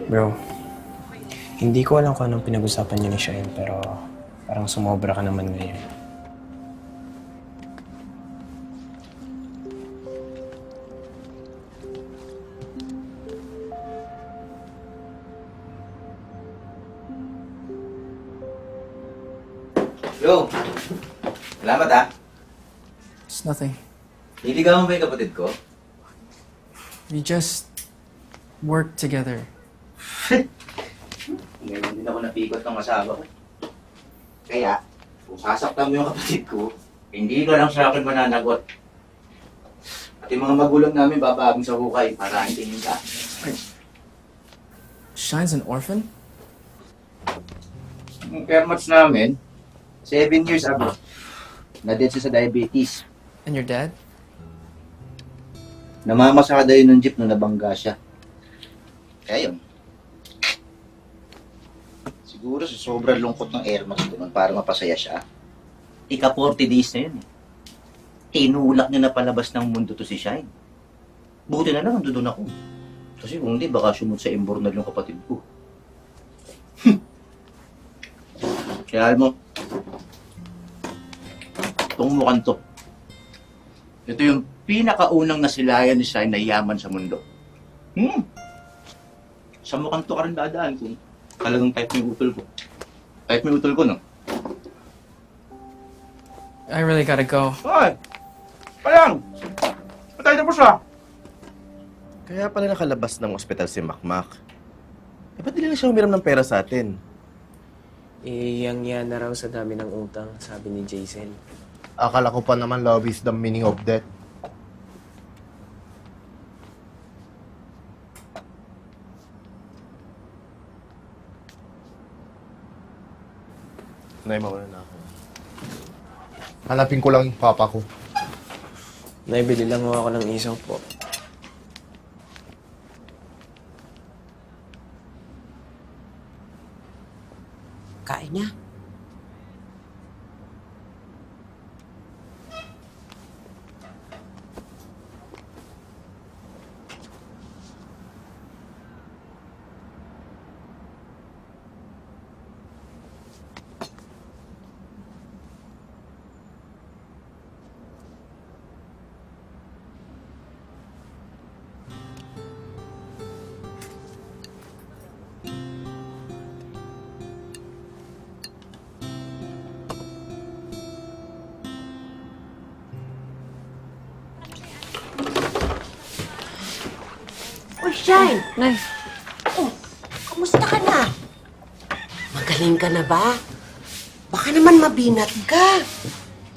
Bro, hindi ko alam kung anong pinag-usapan niyo ni Shine, pero parang sumobra ka naman ngayon. Yo! Salamat ah. It's nothing. Niligawan mo ba yung kapatid ko? We just work together. Ngayon din ako napikot ng asawa ko. Kaya, kung sasaktan mo yung kapatid ko, Hindi ka lang sa akin mananagot. At yung mga magulang namin bababang sa hukay para antingin ka. Shine's an orphan? Yung permats namin, 7 years ago. Na-dead siya sa diabetes. And your dad? Namamasada yun ng jeep nung nabangga siya. Kaya yun. Siguro sa sobrang lungkot ng airmats ko nun para mapasaya siya. Ika 40 days na yun eh. Tinulak niya na palabas ng mundo to si Shine. Buti na lang nandun ako. Kasi kung hindi, baka sumut sa imbornal yung kapatid ko. Kaya alam mo, itong mukhang to, ito yung pinakaunang nasilayan ni Shine na yaman sa mundo. Sa mukhang to ka rin dadaan kung talagang type mo yung utol ko. Type mo yung utol ko, no? I really gotta go. Hoy! Payang! Patay na po siya! Kaya pala nakalabas ng ospital si Makmak. Eh, ba't di lang siya umiram ng pera sa atin? Yang na raw sa dami ng utang, sabi ni Jason. Akala ko pa naman love is the meaning of death. Nay, mauna na ako. Hanapin ko lang yung papa ko. Naibili lang ako ng isaw po. Kain na. Oh, Shine! Nay. Oh, kamusta ka na? Magaling ka na ba? Baka naman mabinat ka.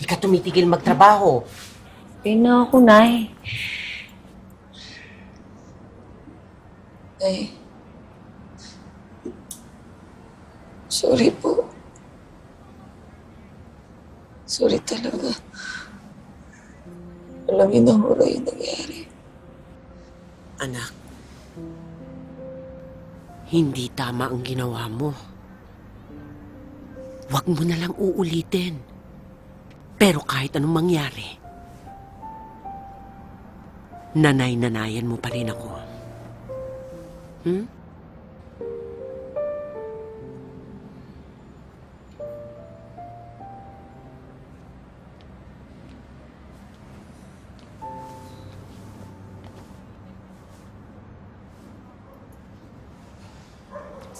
Di ka tumitigil magtrabaho. Okay na ako, Nay. Nay. Sorry po. Sorry talaga. Alam niyo na hura yung nangyari. Anak, hindi tama ang ginawa mo. Huwag mo na lang uulitin. Pero kahit anong mangyari, nanay-nanayan mo pa rin ako.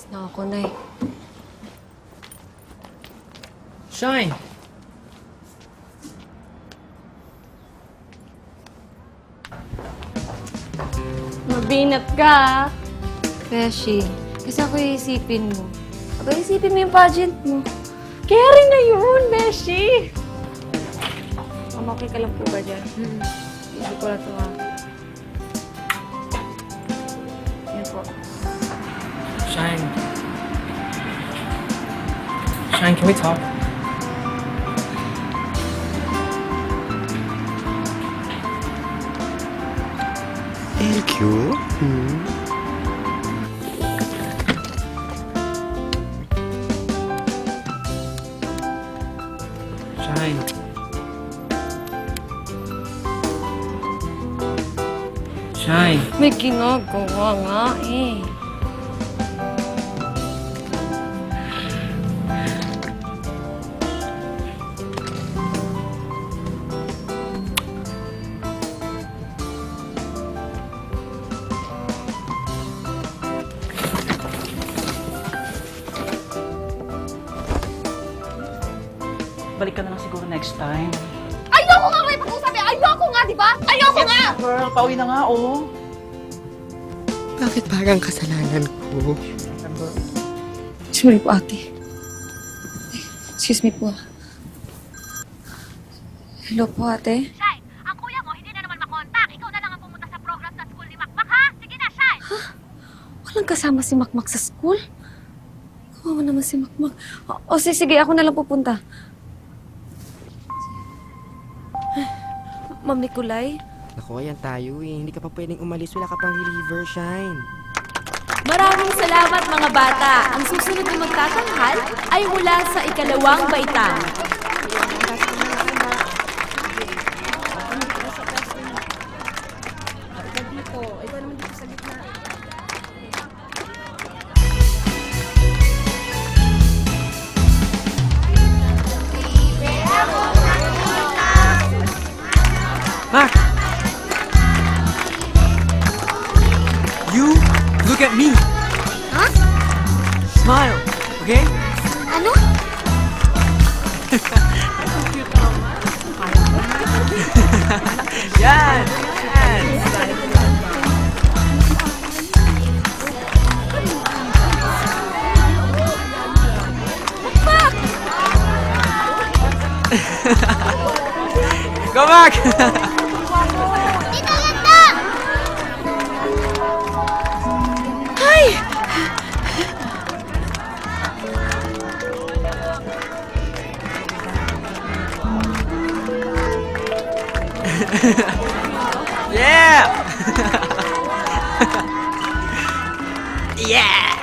Na ako, Nay. Shine! Mabinat ka. Beshi, kasi ako iisipin mo. Aba, isipin mo yung pageant mo. Carry na yun, Beshi. Okay ka lang po ba dyan? Isip ko na ito, ha? Yan po. Shine. Shine, can we talk? Thank you. Shine. Shine. May ginagawa nga eh. Balik ka na lang siguro next time. Ayoko nga may pag-usap eh! Ayoko nga, di ba? Ayoko nga! Girl, pauwi na nga, oh. Bakit parang kasalanan ko? Sorry po, ate. Excuse me po. Hello po, ate. Shine, ang kuya mo hindi na naman makontak. Ikaw na lang ang pumunta sa program sa school ni Makmak, ha? Sige na, Shine! Walang kasama si Makmak sa school? Kawawa naman si Makmak. Sige, ako na lang pupunta. Ma'am Nicolay? Naku, ayan tayo eh. Hindi ka pa pwedeng umalis. Wala ka pang reliever, Shine. Maraming salamat mga bata. Ang susunod na magtatanghal ay mula sa ikalawang baitang. Mac! You look at me. Huh? Smile, okay? Ano? Yan! Yan! Go back! Tita Ganda! Ay! Yeah! Yeah!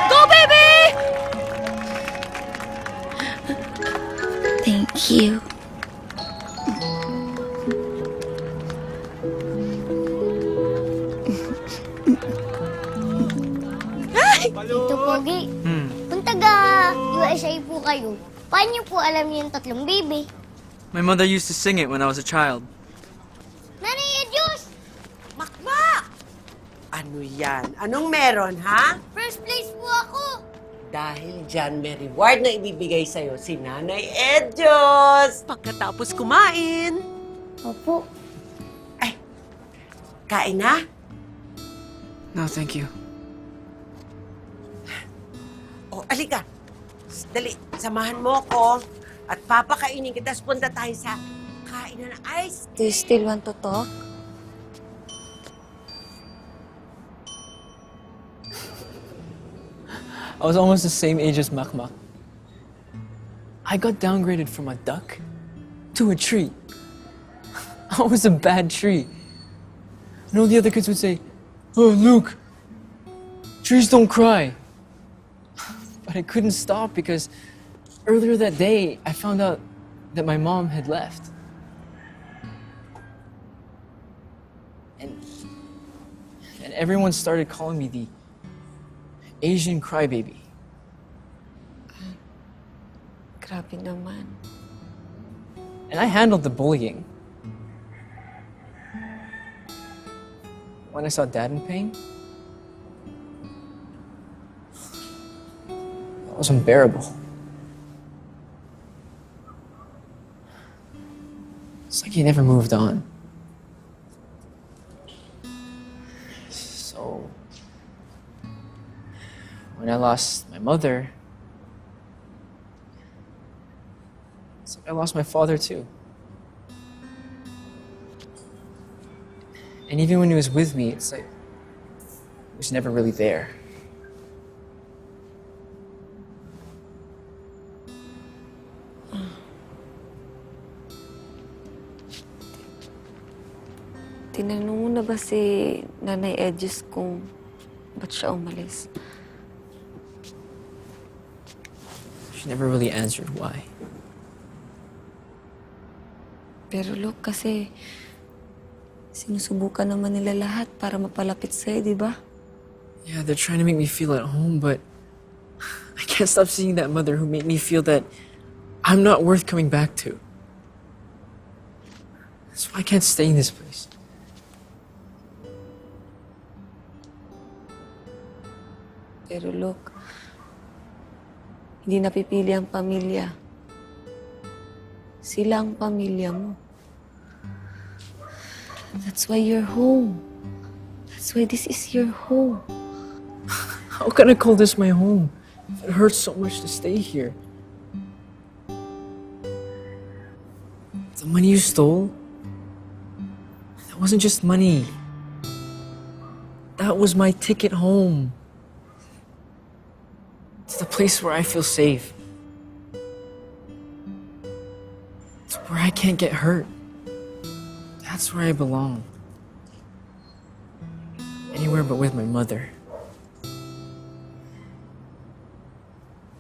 Go, baby! Thank you. Tito Pogi, kung taga-USA po kayo, paano niyo po alam yung tatlong baby? My mother used to sing it when I was a child. Nanay Diyos! Makmak! Ano yan? Anong meron, ha? First place po ako! Dahil dyan may reward na ibibigay sa'yo si Nanay Edios pagkatapos kumain. Opo. Kain na? No, thank you. O, alika. Dali, samahan mo ko at papakainin kita. Punta tayo sa kainan ng ice. Do you still want to talk? I was almost the same age as Makmak. I got downgraded from a duck to a tree. I was a bad tree. And all the other kids would say, "Oh, Luke, trees don't cry." But I couldn't stop because earlier that day, I found out that my mom had left. And everyone started calling me the Asian crybaby. Grabe naman. And I handled the bullying. When I saw Dad in pain, that was unbearable. It's like he never moved on. So, when I lost my mother, it's like I lost my father too. And even when he was with me, it's like he was never really there. Tinanong mo na ba si Nanay Edges kung ba't siya umalis? She never really answered why. Pero look, kasi sinusubukan naman nila lahat para mapalapit sa'yo, di ba? Yeah, they're trying to make me feel at home, but I can't stop seeing that mother who made me feel that I'm not worth coming back to. That's why I can't stay in this place. Pero look, hindi napipili ang pamilya. Sila ang pamilya mo. That's why you're home. That's why this is your home. How can I call this my home? It hurts so much to stay here. The money you stole? That wasn't just money. That was my ticket home. It's the place where I feel safe. It's where I can't get hurt. That's where I belong. Anywhere but with my mother.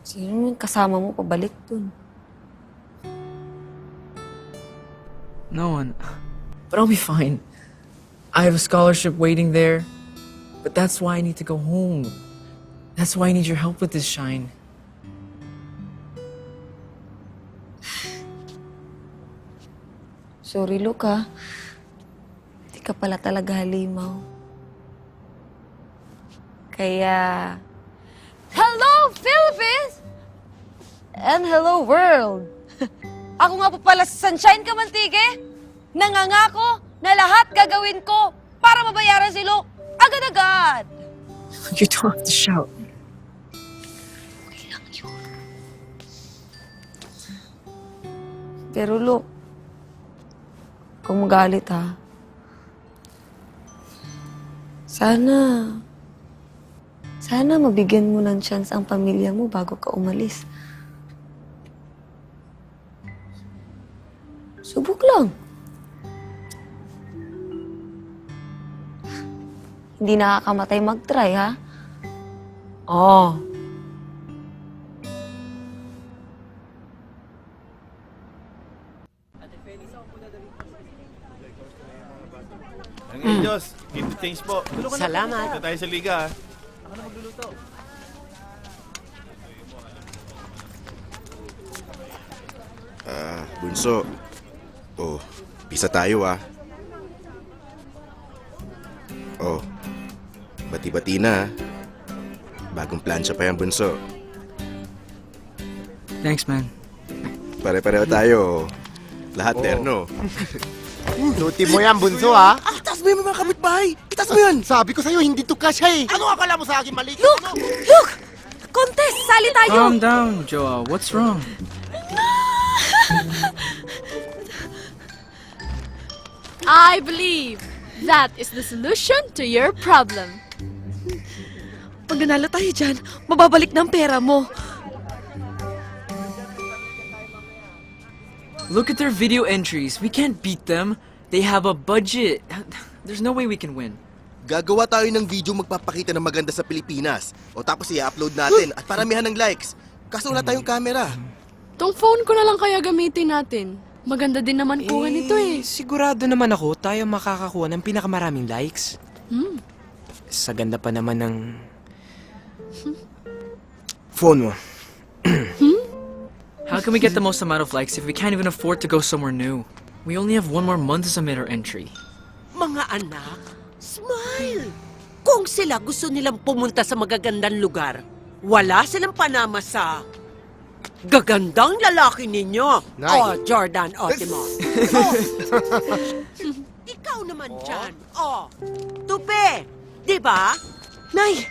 Sino yung kasama mo pabalik dun? No one. But I'll be fine. I have a scholarship waiting there. But that's why I need to go home. That's why I need your help with this, Shine. Sorry, Luke, ha? Hindi ka pala talaga halimaw. Kaya... Hello, Philippines! And hello, world! Ako nga po pala si Sunshine Kamantige. Nangangako na lahat gagawin ko para mabayaran si Luke agad-agad. You don't have to shout. Pero Luke, kung magalit ha, sana mabigyan mo ng chance ang pamilya mo bago ka umalis. Subok lang. Hindi nakakamatay mag-try, ha? Oh. Ang Diyos, give the thanks po. Salamat. Ito tayo sa liga, ha? Ako na magluluto. Bunso. Oh, pisa tayo Oh, bati-bati na. Bagong plancha pa yan, Bunso. Thanks, man. Pare-pareho tayo. Lahat terno. Luti mo yan, bunso, ha? Itaas mo yung mga kapitbahay! Itaas mo yan! Sabi ko sa'yo, hindi to kasya eh! Ano akala mo sa akin, mali? Look! Look! Contest! Sali tayo! Calm down, Joa. What's wrong? I believe that is the solution to your problem. Pag nanalo tayo dyan, mababalik ng pera mo. Look at their video entries. We can't beat them. They have a budget. There's no way we can win. Gagawa tayo ng video magpapakita ng maganda sa Pilipinas. O tapos i-upload natin at paramihan ng likes. Kaso wala tayong camera. Tong phone ko na lang kaya gamitin natin. Maganda din naman kuha nito eh. Sigurado naman ako tayo makakakuha ng pinakamaraming likes. Sa ganda pa naman ng... phone mo. How can we get the most amount of likes if we can't even afford to go somewhere new? We only have one more month to submit our entry. Mga anak, smile! Kung sila gusto nilang pumunta sa magagandang lugar, wala silang panama sa gagandang lalaki ninyo. Nay. Oh, Jordan Otimon. Oh. Ikaw naman dyan. Oh, Tupe, di ba? Nay,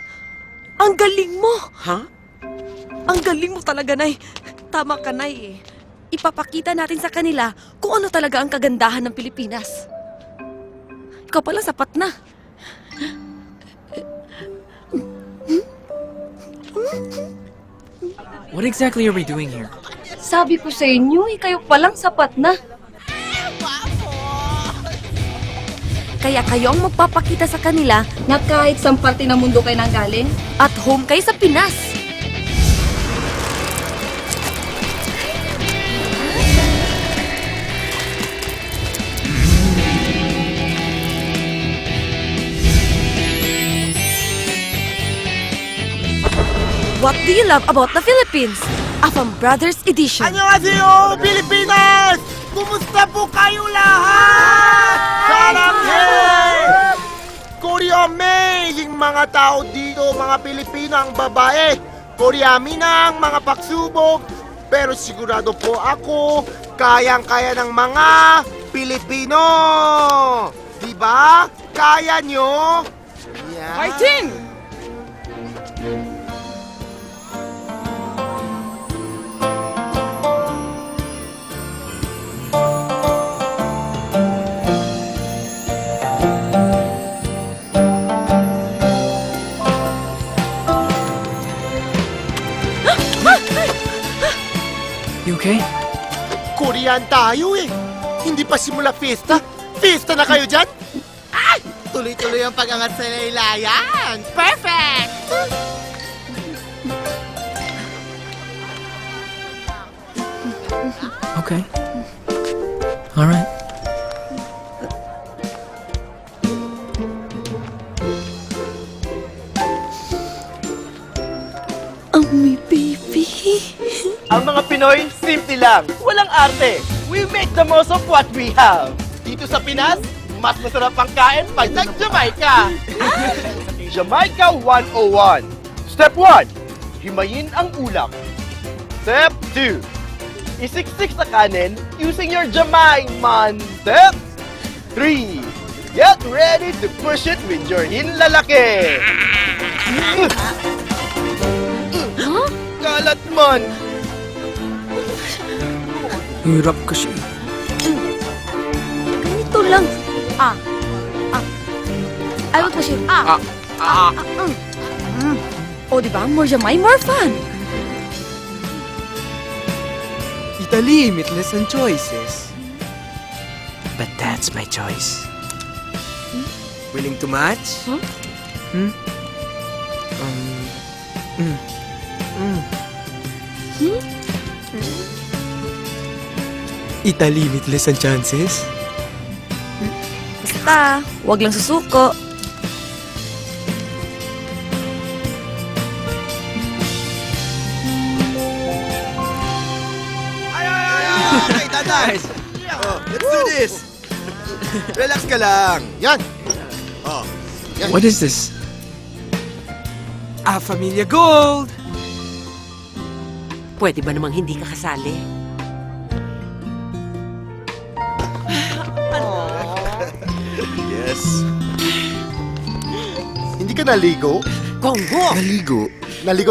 ang galing mo! Ha? Ang galing mo talaga, Nay. Tama ka, Nay eh. Ipapakita natin sa kanila kung ano talaga ang kagandahan ng Pilipinas. Ikaw pala sapat na. What exactly are we doing here? Sabi ko sa inyo, kayo palang sapat na. Kaya kayo ang magpapakita sa kanila na kahit sa parte ng mundo kayo nanggaling, at home kayo sa Pinas. What do you love about the Philippines? Afam Brothers Edition. Annyeonghaseyo, Pilipinas! Kumusta po kayo lahat? Saranghae! Korea amazing mga tao dito, mga Pilipino ang babae. Koreami na ang mga pagsubok. Pero sigurado po ako, kayang-kaya ng mga Pilipino. Diba? Kaya nyo? Yan. Fighting! You okay? Korean tayo eh. Hindi pa simula fiesta. Fiesta na kayo dyan? Ay! Tuloy-tuloy ang pag-angat sa laylayan. Perfect! Okay. All right. May baby. Ang mga Pinoy, simple lang. Walang arte. We make the most of what we have. Dito sa Pinas, mas masarap ang kain pag nag-Jamaica. Jamaica 101. Step 1, himayin ang ulam. Step 2, isiksik sa kanin using your Jamaiman. Step 3, get ready to push it with your hinlalaki. Kalat man! Hirap kasi. Ganito lang. Ay, wag mo siya. O, diba? More Jamay, more fun. Italy, meatless and choices. But that's my choice. Willing to match? Huh? Hmm? Italy, meatless and chances? Basta, wag lang susuko. Ay, Tanay! Oh, let's do this! Relax ka lang. Yan! Oh, yan. What is this? Familia Gold! Pwede ba namang hindi ka kasali? Yes. Hindi ka naligo? Konggo! Naligo?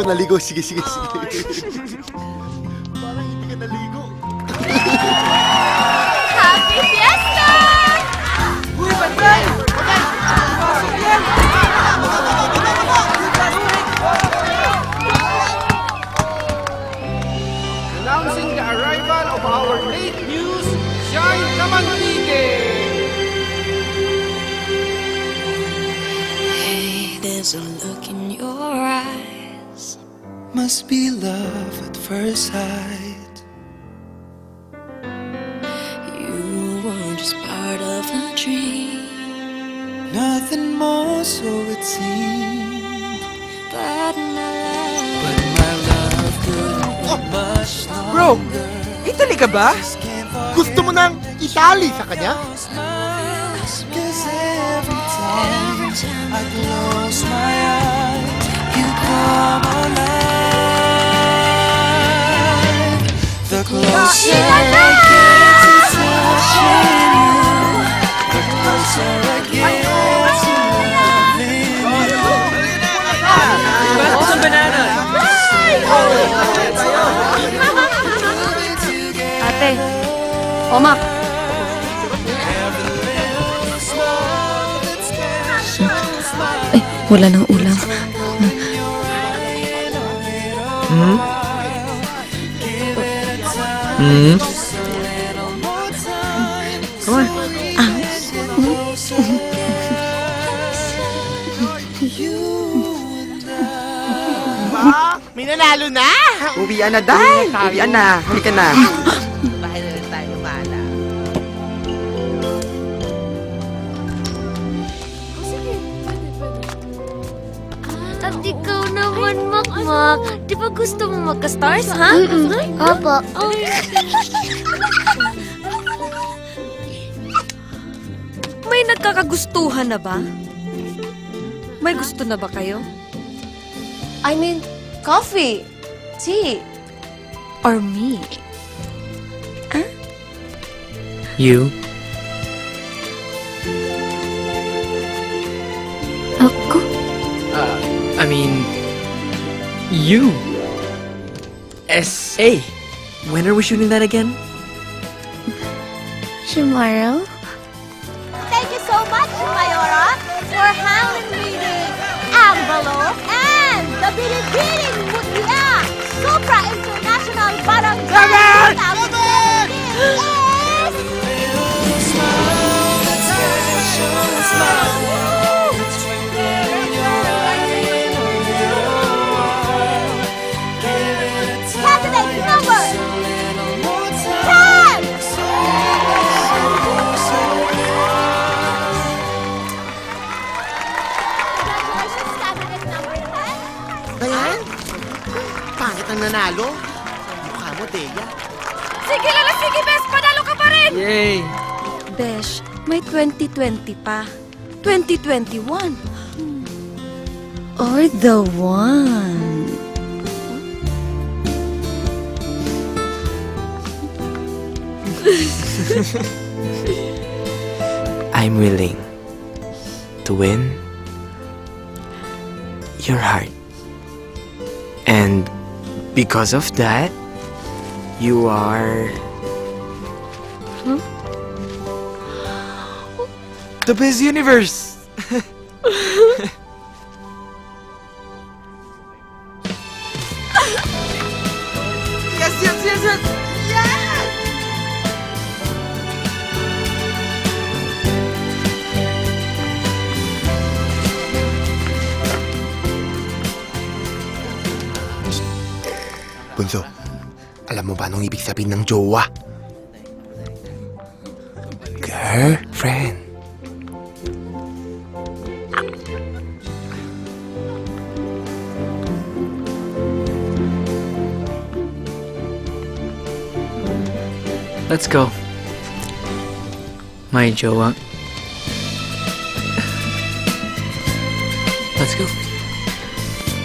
Naligo. Sige. Parang hindi ka naligo. Happy Fiesta! Uy, bantay! Announcing the arrival of our late muse, Shine Kamantige! Hey, there's a look in your eyes. Must be love at first sight. You were just part of a dream. Nothing more, so it seemed. But my love couldn't wait much longer. Bro, Italy ka ba? Gusto mo ng Italy sa kanya? Cause every time I close my eyes, you come alive. The closer I get to touching you, the closer I get to loving you. Ba't sa banana? Ate, Omak. Ay, wala ng ulam. Come on. Ba? May nanalo na! Uwian na, Day! Uwian na! Halika na! Bahay na rin tayo, Mala. At ikaw naman, Makmak. Di ba gusto mo magka-stars, ha? Opo. May nagkakagustuhan na ba? May gusto na ba kayo? I mean, coffee, tea, or me? You? mean, you. SA. When are we shooting that again? Tomorrow? Thank you so much, Mayora, for handling me the envelope and the Binibining Mutya Supra International Barangay 2017 Candidate number 10! Congratulations, candidate number 10! Dayan? Pangit ang nanalo. Mukha mo, Deya. Sige, Lala, sige, Bes! Panalo ka pa rin! Yay! Besh, may 2020 pa. 2021. Or the one. I'm willing to win your heart. And because of that, you are The Biz Universe! Yes, yes, yes, yes! Yes! Bunso, alam mo ba anong ibig sabihin ng jowa? Girlfriend. Let's go. My jowa. Let's go.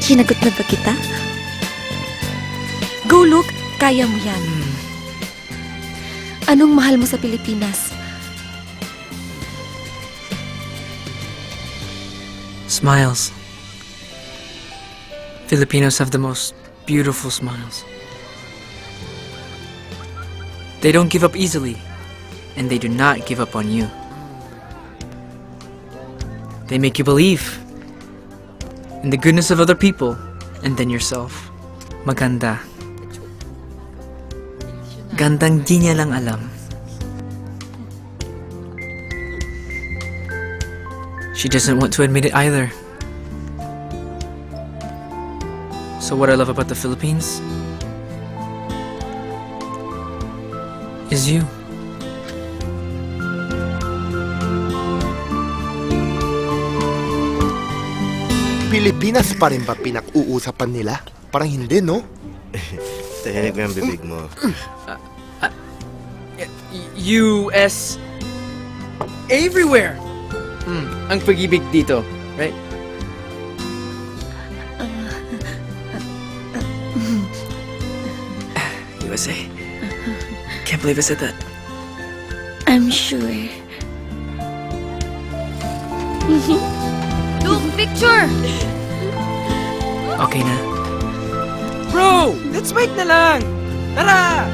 Sinagot na ba kita? Go, Luke. Kaya mo yan. Anong mahal mo sa Pilipinas? Smiles. Filipinos have the most beautiful smiles. They don't give up easily, and they do not give up on you. They make you believe in the goodness of other people and then yourself. Maganda. Gandang di niya lang alam. She doesn't want to admit it either. So what I love about the Philippines is you. Pilipinas pa rin ba pinag-uusapan nila? Parang hindi, no? Tahimik mo yung bibig mo. US everywhere. Ang pag-ibig dito, right? USA. Can't believe I said that. I'm sure. Luke, picture! Okay na. Bro! Let's wait na lang! Tara!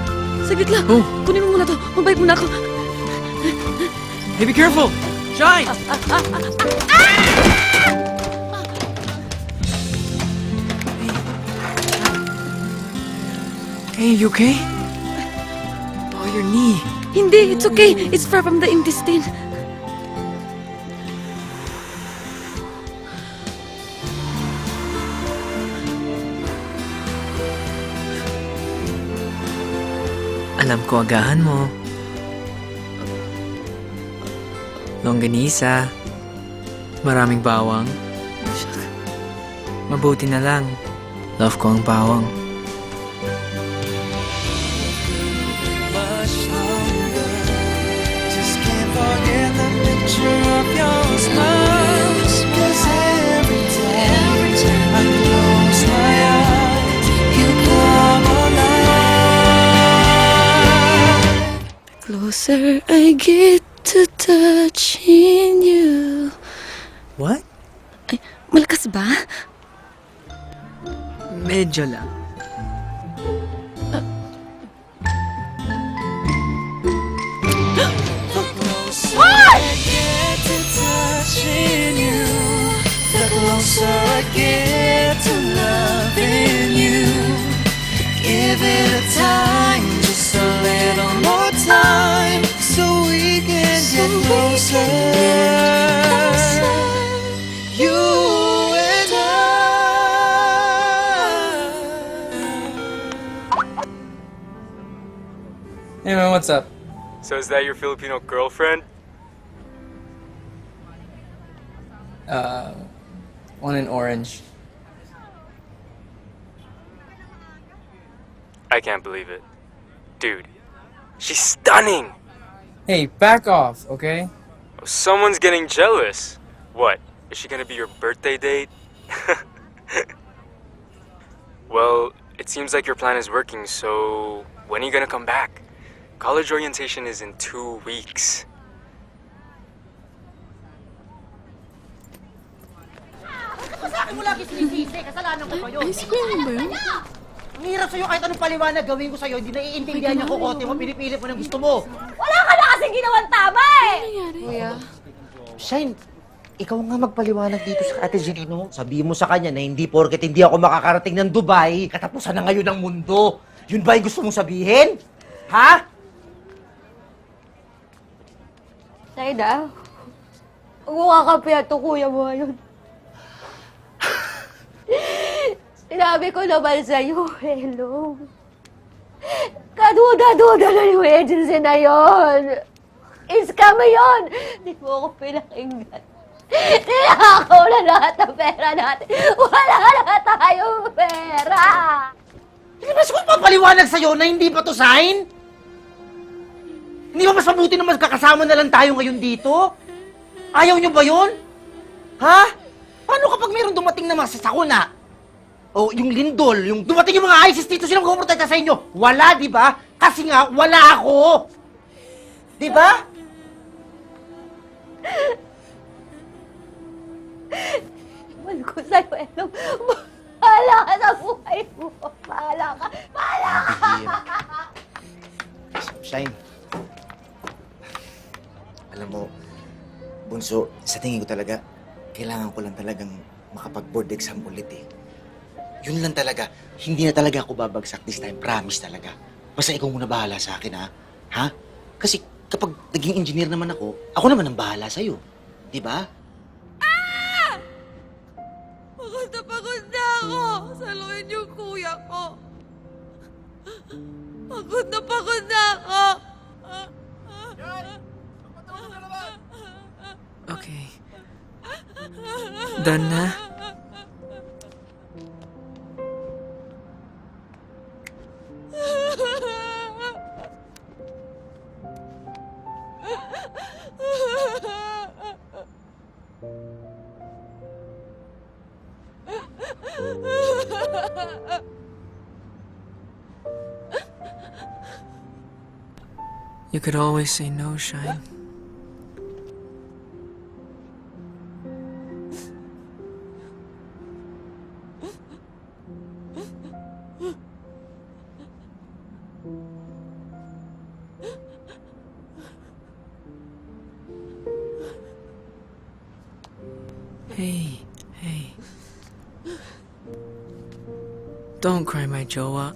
Saglit lang. Kunin mo muna to. Mabike muna ako. Hey, be careful! Shine! Hey, you okay? Oh, your knee. Hindi, it's okay. It's far from the intestine. Alam ko agahan mo. Longganisa. Maraming bawang. Mabuti na lang. Love ko ang bawang. Just can't forget the picture of your smile. 'Cause every time I close my eyes, you come alive. The closer I get to touching you. What? Ay, malakas ba? Medyo lang. I get to touching you, the closer I get to loving you. Give it a time, just a little more time, so we can get closer. You and Hey man, what's up? So is that your Filipino girlfriend? One in orange. I can't believe it. Dude, she's stunning! Hey, back off, okay? Someone's getting jealous. What? Is she gonna be your birthday date? Well, it seems like your plan is working, so when are you gonna come back? College orientation is in 2 weeks. Sa akin mo lagi sinisisi, kasalanan ko ba yun? Ay, siguro ba yun? Ang hirap sa'yo kahit anong paliwanag gawin ko sa'yo, hindi naiintindihan yung kukote mo, pinipilit mo ng gusto mo. Wala ka na kasing ginawang tama eh! Kuya? Shine, ikaw nga magpaliwanag dito sa Ate Janine. Sabihin mo sa kanya na hindi porket hindi ako makakarating ng Dubai, katapusan na ngayon ng mundo. Yun ba yung gusto mong sabihin? Ha? Saida, huwag mo kakapiat to kuya mo ngayon. Sinabi ko naman sa'yo, hello. Kaduda-duda na yung agency na yon. Scam yun! Hindi mo ako pinakinggan. Ninakaw na lahat ng pera natin. Wala na tayong pera! Hindi ba ko papaliwanag sa'yo na hindi pa to sign? Hindi ba mas mabuti na magkakasama na lang tayo ngayon dito? Ayaw nyo ba yun? Ha? Paano kapag mayroong dumating na mga sasakuna? O yung lindol, yung dumating yung mga ISIS dito, sino magpuprotekta sa inyo? Wala, di ba? Kasi nga, wala ako! Di ba? Mahal ko sa'yo, Elo. Bahala ka sa buhay mo. Bahala ka. Bahala ka! Shine. Alam mo, Bunso, sa tingin ko talaga, kailangan ko lang talagang makapag-board exam ulit eh. Yun lang talaga. Hindi na talaga ako babagsak this time. Promise talaga. Basta ikaw muna bahala sa akin, ha? Ha? Kasi kapag naging engineer naman ako naman ang bahala sa'yo. Di ba? Pagod na ako. Saluhin yung kuya ko. Pagod na ako. Okay. Done na? You could always say no, Shine. Hey. Don't cry, my Jowa.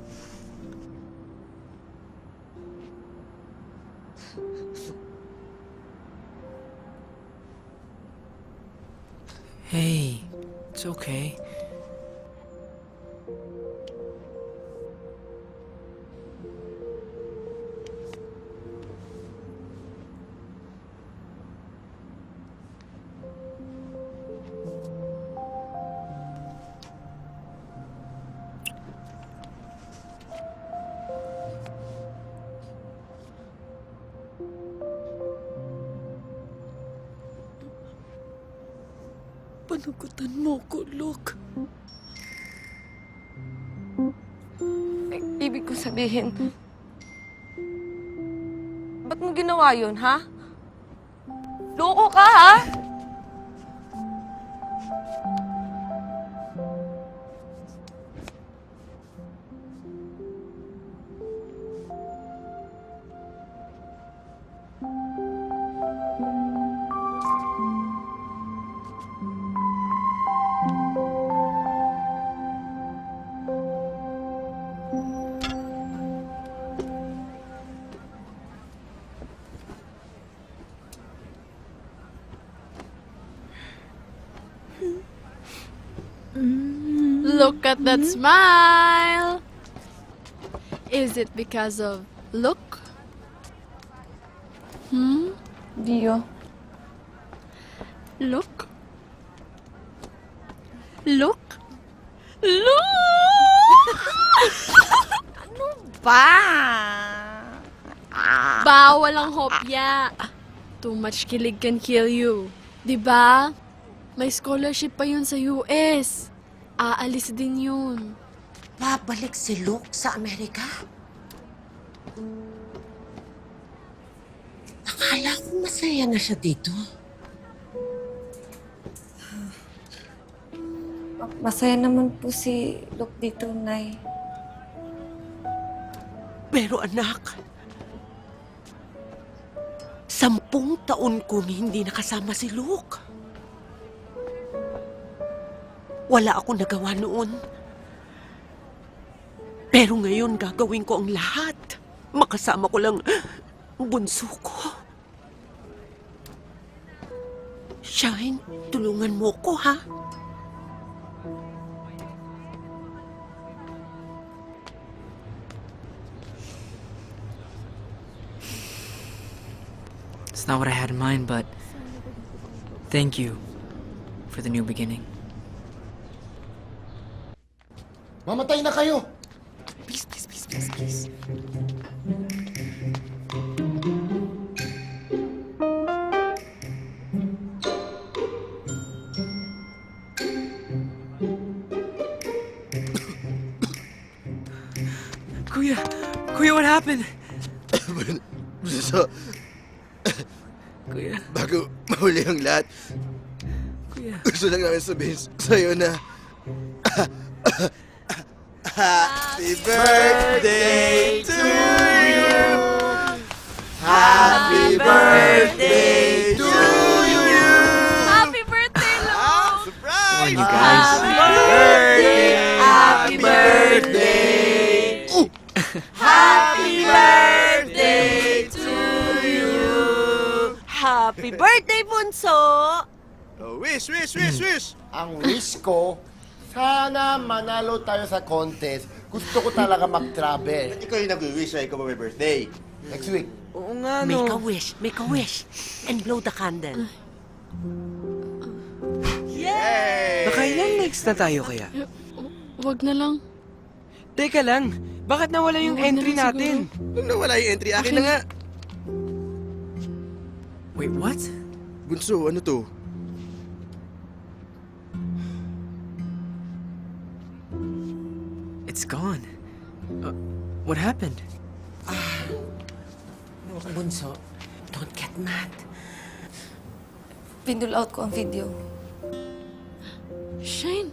Hey, it's okay. Panugutan mo ko, Luke. Ibig ko sabihin, ba't mo ginawa yun, ha? Loko ka, ha? Look at that smile! Is it because of look? Dio. Look? Look? Look! Ano ba? Bawal ang hopya. Too much kilig can kill you. Diba? May scholarship pa yun sa US. Aalis din yun. Babalik si Luke sa Amerika? Akala ko masaya na siya dito. Masaya naman po si Luke dito, Nay. Pero anak, 10 taon kong hindi nakasama si Luke. Wala akong nagawa noon. Pero ngayon gagawin ko ang lahat. Makasama ko lang ang bunso ko. Shine, tulungan mo ko, ha? It's not what I had in mind, but thank you for the new beginning. Mamatay na kayo! Please, please, please, please, please. Kuya, what happened? So, Kuya, bago mahuli ang lahat, Kuya. gusto lang namin sabihin sa'yo na Happy birthday to you! Happy birthday to you! Happy birthday, Luke! Surprise! Come on, you guys. Happy birthday! Happy birthday to you! Happy birthday, Bunso! Oh, wish, wish, wish, wish! Ang wish ko, sana manalo tayo sa contest. Gusto ko talaga mag-travel. Ikaw yung nag-wish na ikaw ba may birthday? Next week. Oo nga, Make a wish, and blow the candle. Nakailan next na tayo kaya? Wag na lang. Teka lang, bakit nawala yung Wag na entry lang natin? Nung nawala yung entry, akin na nga. Wait, what? Bunso, ano to? It's gone. What happened? Bunso, don't get mad. Pindull out ko ang video. Shane,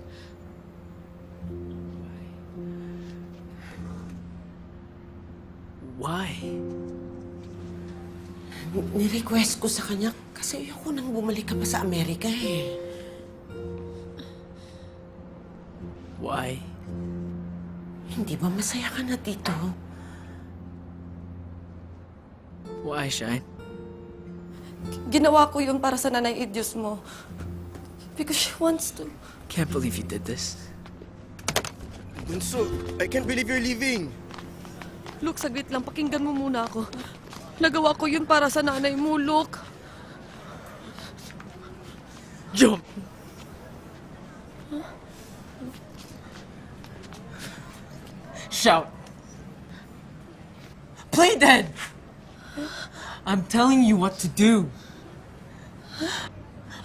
Why? Ni-request ko sa kanya kasi ayoko nang bumalik ka pa sa Amerika eh. Why? Hindi ba masaya ka na dito? Why, Shine? Ginawa ko yun para sa nanay Idyos mo. Because she wants to. Can't believe you did this. Bunso, I can't believe you're leaving. Luke, saglit lang. Pakinggan mo muna ako. Nagawa ko yun para sa nanay mo, Luke. Jump! Shout! Play dead! I'm telling you what to do.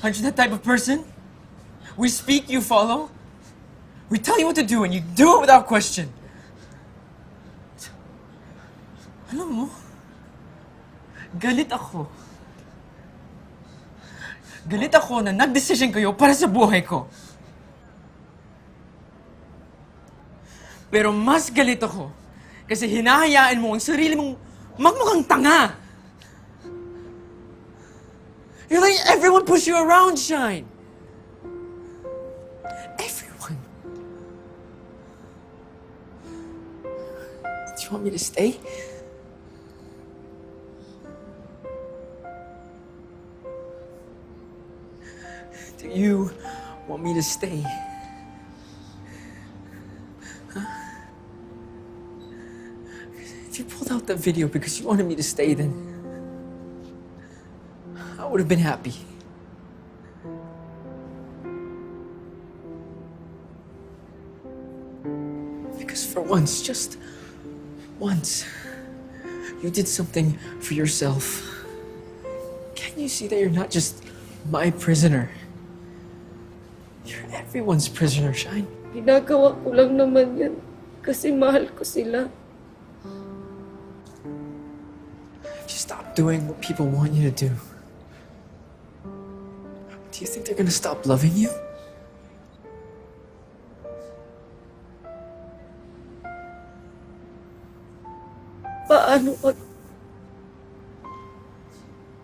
Aren't you that type of person? We speak, you follow. We tell you what to do, and you do it without question. Alam mo, galit ako. Galit ako na nag-decision kayo para sa buhay ko. Pero mas galit ako kasi hinahayaan mo ang sarili mong magmukhang tanga. You're letting everyone push you around, Shine. Everyone. Do you want me to stay? Do you want me to stay? If you pulled out the video because you wanted me to stay, then I would have been happy. Because for once, just once, you did something for yourself. Can't you see that you're not just my prisoner? You're everyone's prisoner, Shine. Ginagawa ko lang naman yan kasi mahal ko sila. If you stop doing what people want you to do, do you think they're gonna stop loving you?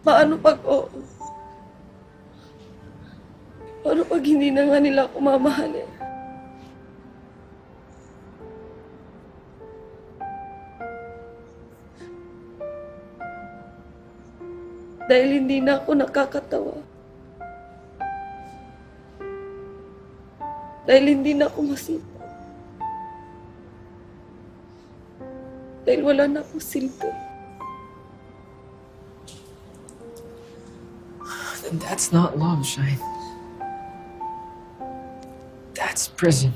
Paano pag oo? Paano pag hindi na nga nila ako mamahalin? Dahil hindi na ako nakakatawa. Dahil hindi na ako masipag. Dahil wala na akong silbi. Then that's not love, Shine. That's prison.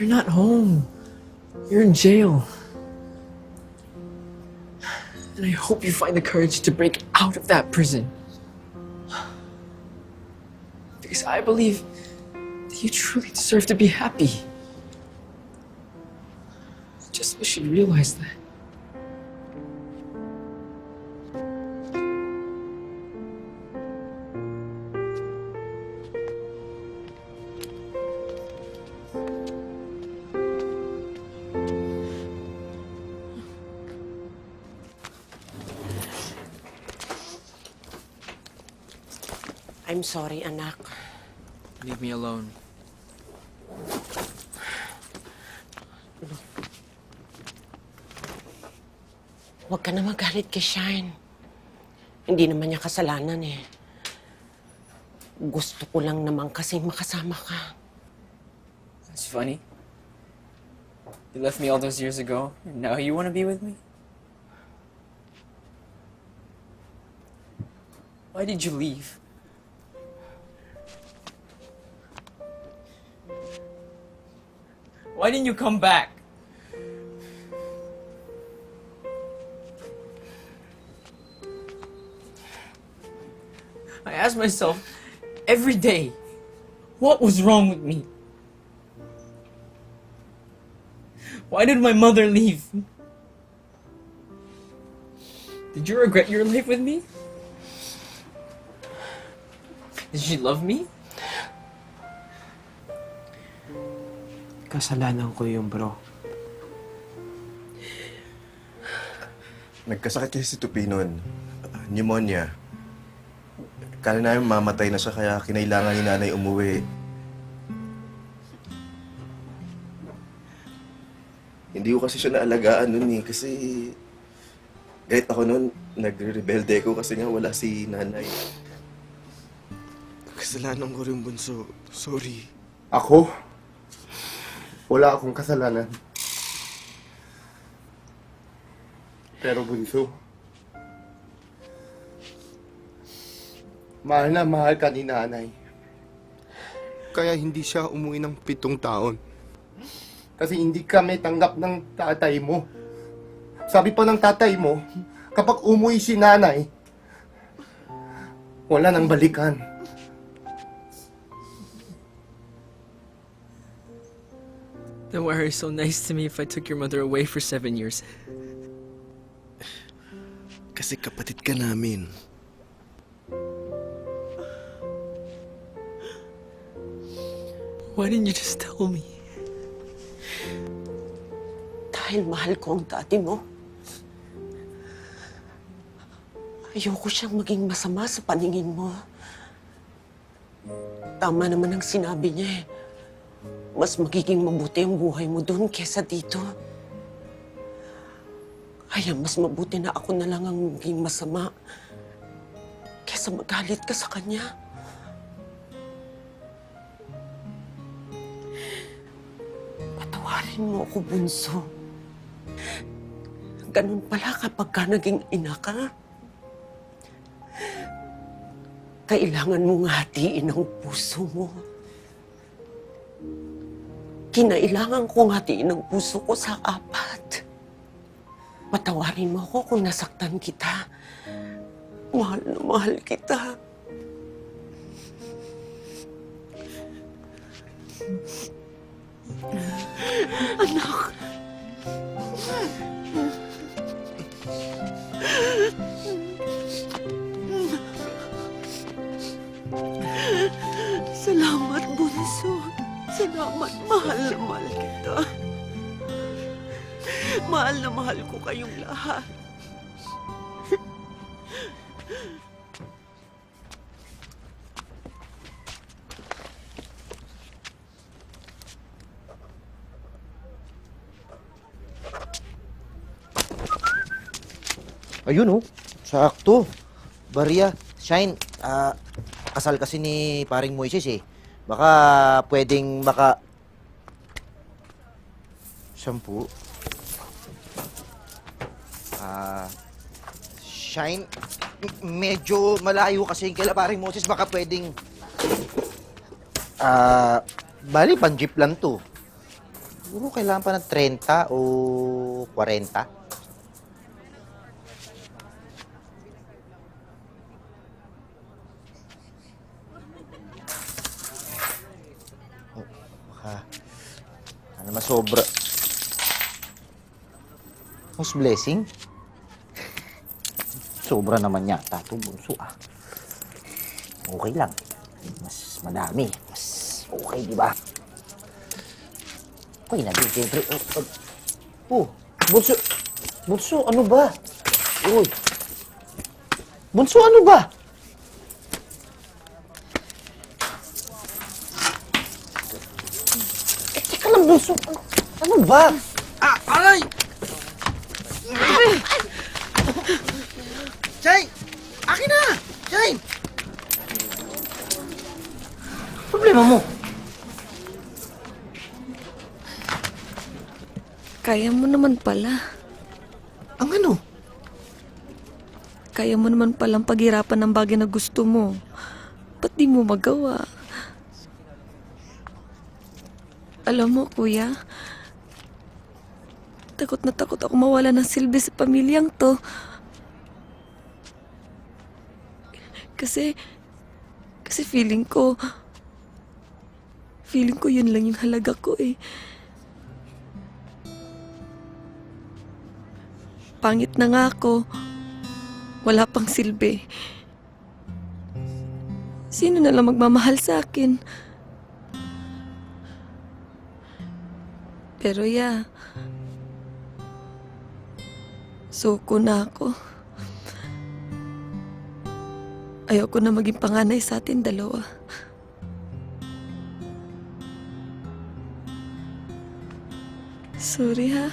You're not home. You're in jail. And I hope you find the courage to break out of that prison. Because I believe that you truly deserve to be happy. I just wish you'd realize that. I'm sorry, anak. Leave me alone. Huwag ka na magalit kay Shine. Hindi naman niya kasalanan eh. Gusto ko lang naman kasing makasama ka. That's funny. You left me all those years ago, and now you want to be with me? Why did you leave? Why didn't you come back? I ask myself every day, what was wrong with me? Why did my mother leave? Did you regret your life with me? Did she love me? Kasalanan ko yung bro. Nagkasakit kasi si Tupi nun. Pneumonia. Kala namin mamatay na siya kaya kinailangan ni nanay umuwi. Hindi ko kasi siya naalagaan nun eh kasi galit ako nun. Nagre-rebelde ko kasi nga wala si nanay. Kasalanan ko rin, Bunso. Sorry. Ako? Wala akong kasalanan. Pero Bunso, mahal na mahal ka ni nanay. Kaya hindi siya umuwi ng 7 taon. Kasi hindi kami tanggap ng tatay mo. Sabi pa ng tatay mo, kapag umuwi si nanay, wala nang balikan. Then why are you so nice to me if I took your mother away for 7 years? Kasi kapatid ka namin. Why didn't you just tell me? Dahil mahal ko ang daddy mo. Ayoko siyang maging masama sa paningin mo. Tama naman ang sinabi niya eh. Mas magiging mabuti ang buhay mo doon kesa dito. Kaya mas mabuti na ako na lang ang maging masama kesa magalit ka sa kanya. Patawarin mo ako, Bunso. Ganun pala kapag ka naging ina ka. Kailangan mong hatiin ang puso mo. Kinailangan kong hatiin ang puso ko sa 4. Patawarin mo ako kung nasaktan kita. Mahal na mahal kita. Anak. Salamat, bunso. Salamat, mahal na mahal kita. Mahal na mahal ko kayong lahat. Ayun oh, sakto. Barya, Shine, kasal kasi ni paring Moises eh. Baka pwedeng Shampoo. Shine, medyo malayo kasi kila paring Moses. Baka pwedeng bali pan-jeep lang to. Siguro kailangan pa ng 30 o 40. Ano masobra? Most blessing? Sobra naman yata ito, bunso ah. Okay lang. Mas madami. Mas okay, di ba? Okay na din, siyempre. Bunso. Bunso, ano ba? Uy. Bunso, ano ba? Teka lang, bunso. Ano ba? Aray! Shine! Akin na! Shine! Problema mo? Kaya mo naman pala. Ang ano? Kaya mo naman palang paghirapan ng bagay na gusto mo. Ba't di mo magawa? Alam mo, kuya, takot na takot ako mawala ng silbi sa pamilyang to. Kasi feeling ko yun lang yung halaga ko eh. Pangit na nga ako. Wala pang silbi. Sino na lang magmamahal sa akin? Pero suko na ako. Ayoko na maging panganay sa atin dalawa. Sorry ha.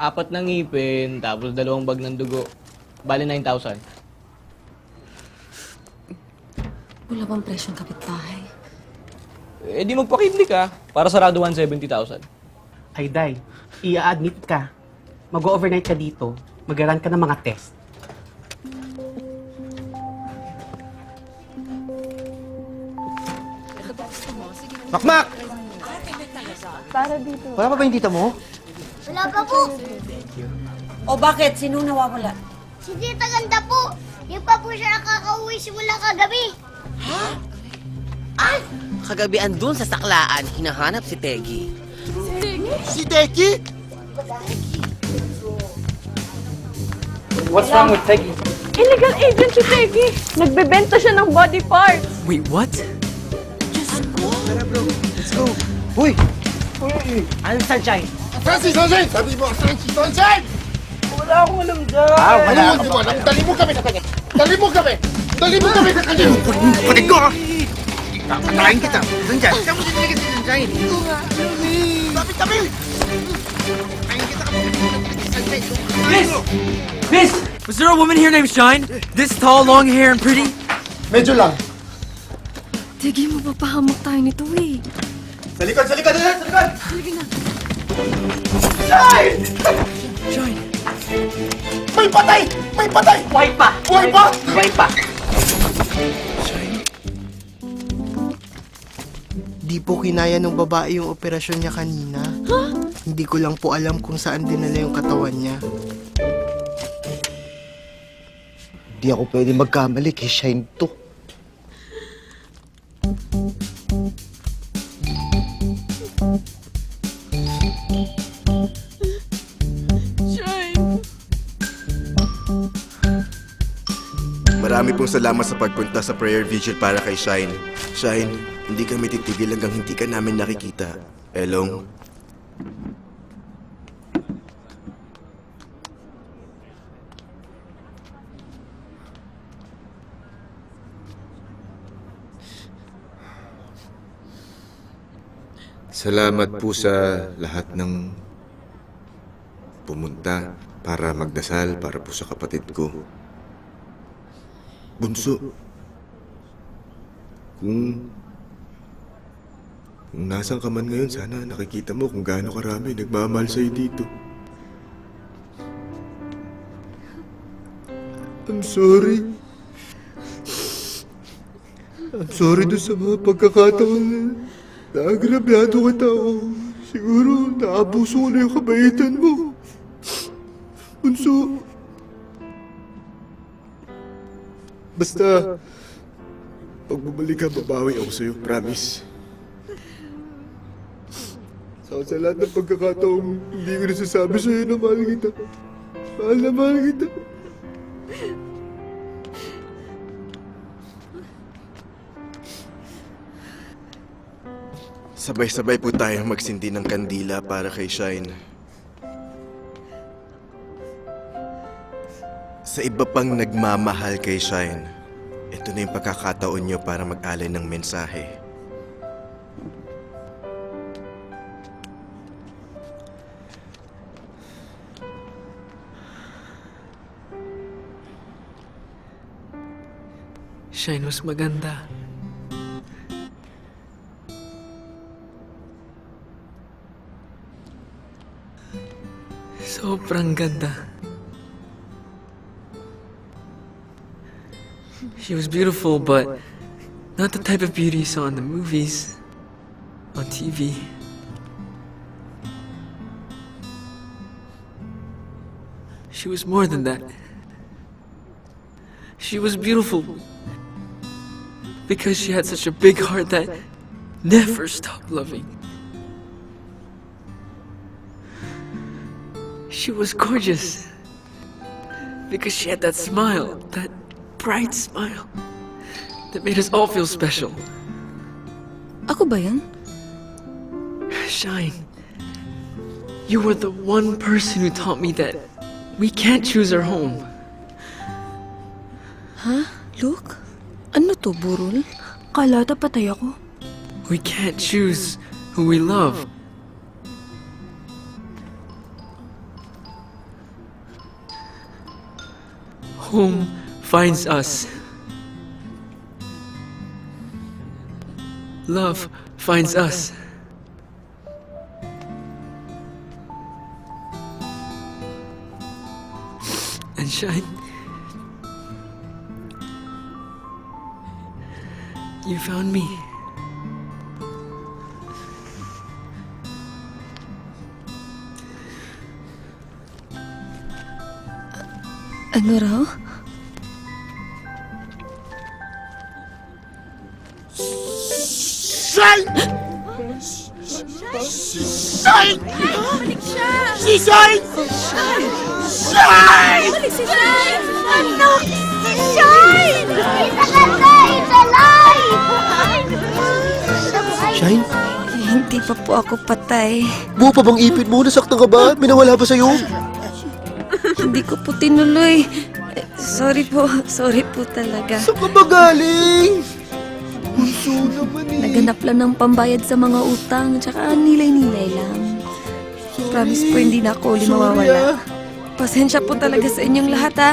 Apat na ngipin, tapos 2 bag ng dugo. Bali 9,000. Wala bang presyong kapitbahay? Eh di magpakidli ka, para sarado 170,000. Ay, Day, i-admit ka. Mag-overnight ka dito, mag-run ka ng mga test. Makmak! Para dito. Wala pa ba yung tita mo? Wala pa po. O bakit? Sino nawawala? Si Tita Ganda po. Di pa po siya nakakauwi simula kagabi. Kagabi andun sa saklaan, hinahanap si Teggy. Si Teki? What's wrong with Teggy? Illegal agent si Teggy. Nagbebenta siya ng body parts. Wait, what? Tara bro, let's go. Uy! Ano, Sunshine? Francis Sunshine! Sabi mo, Francis Sunshine! Wala akong alam dyan. Wala akong alam. Dali mo kami sa kanya. Dali mo kami! Dali mo kami sa kanya! Kunin ko! Kakatayin kita! Sunshine! Saan mo sinigit si Sunshine? Lapit kami! Miss! Was there a woman here named Shine? This tall, long hair, and pretty? Medyo lang. Tigil mo, papahamak tayo nito eh. Sa likod! Sa likod! Sa likod! Sige na. Shine! Shine! May patay! May patay! Buhay pa! Buhay pa! Buhay pa! Di po kinaya ng babae yung operasyon niya kanina. Hindi ko lang po alam kung saan dinala yung katawan niya. Di ako pwede magkamali kay Shine to. Marami pong salamat sa pagpunta sa prayer vigil para kay Shine. Shine, hindi kami titigil hanggang hindi ka namin nakikita. Elong? Salamat po sa lahat ng pumunta para magdasal para po sa kapatid ko. Bunso, kung nasan ka man ngayon, sana nakikita mo kung gaano karami nagmamahal sa'yo dito. I'm sorry. I'm sorry doon sa mga pagkakataon na naagrabyado ka tao. Siguro naabuso ko na yung kabaitan mo. Bunso. Basta, pag bumalik ka, babawi ako sa'yo. Promise. Sa lahat ng pagkakataong hindi ko nasasabi sa'yo na mahal kita. Mahal na mahal kita. Sabay-sabay po tayong magsindi ng kandila para kay Shine. Sa iba pang nagmamahal kay Shine, ito na yung pagkakataon nyo para mag-alay ng mensahe. Shine was maganda. Sobrang ganda. She was beautiful, but not the type of beauty you saw in the movies, on TV. She was more than that. She was beautiful because she had such a big heart that never stopped loving. She was gorgeous because she had that smile, that bright smile that made us all feel special. Ako ba yan? Shine, you were the one person who taught me that we can't choose our home. Ha? Luke? Ano to, burol? Kalata patay ako. We can't choose who we love. Home finds us. Love finds us. And Shine, you found me. Ano raw? Shine! Shine! Balik siya! Si Shine! Shine! Shine! Balik si Shine! Anak! Si Shine! It's alive! Shine? Hindi pa po ako patay. Buo pa bang ipin mo? Nasaktan ka ba? Minawala ba sa'yo? Hindi ko po tinuloy. Sorry po talaga. Saan ka ba galing? Bunso naman eh. Naganap lang ng pambayad sa mga utang, tsaka nilay-nilay lang. Promise po, hindi na ako uli mawawala. Pasensya po talaga sa inyong lahat, ha.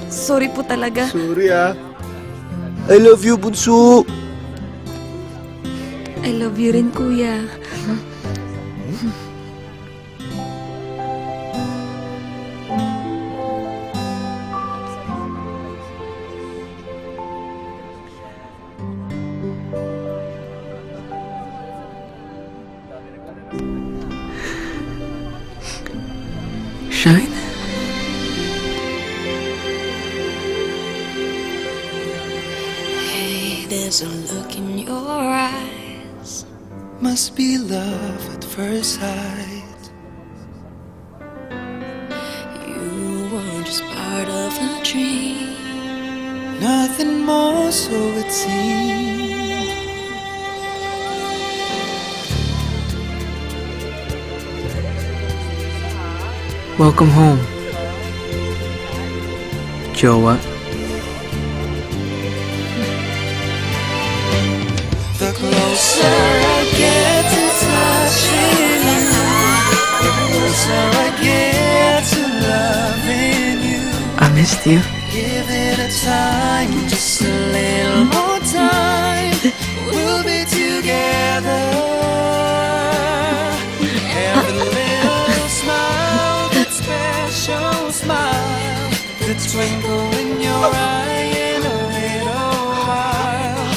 Sorry po talaga. Sorry I love you, Bunso. I love you rin, kuya. Shine? Hey, there's a look in your eyes. Must be love at first sight. You were just part of a dream. Nothing more, so it seemed. Welcome home. Jowa. The closer I get to touching you, the closer I get to loving you. I missed you. Give it a time, just a little more time. We'll be together. Every little smile, that special smile, the twinkle in your eye in a little while.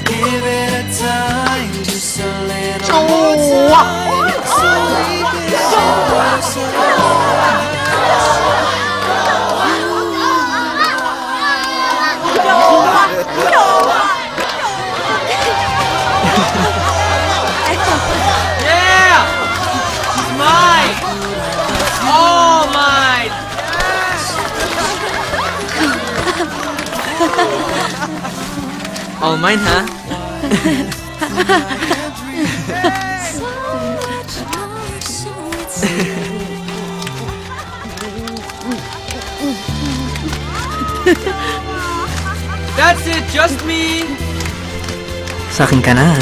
Give it a time, just a little more time. So we can get closer. Yeah! It's mine! All mine! All mine, huh? That's it, just me! Sa akin ka na.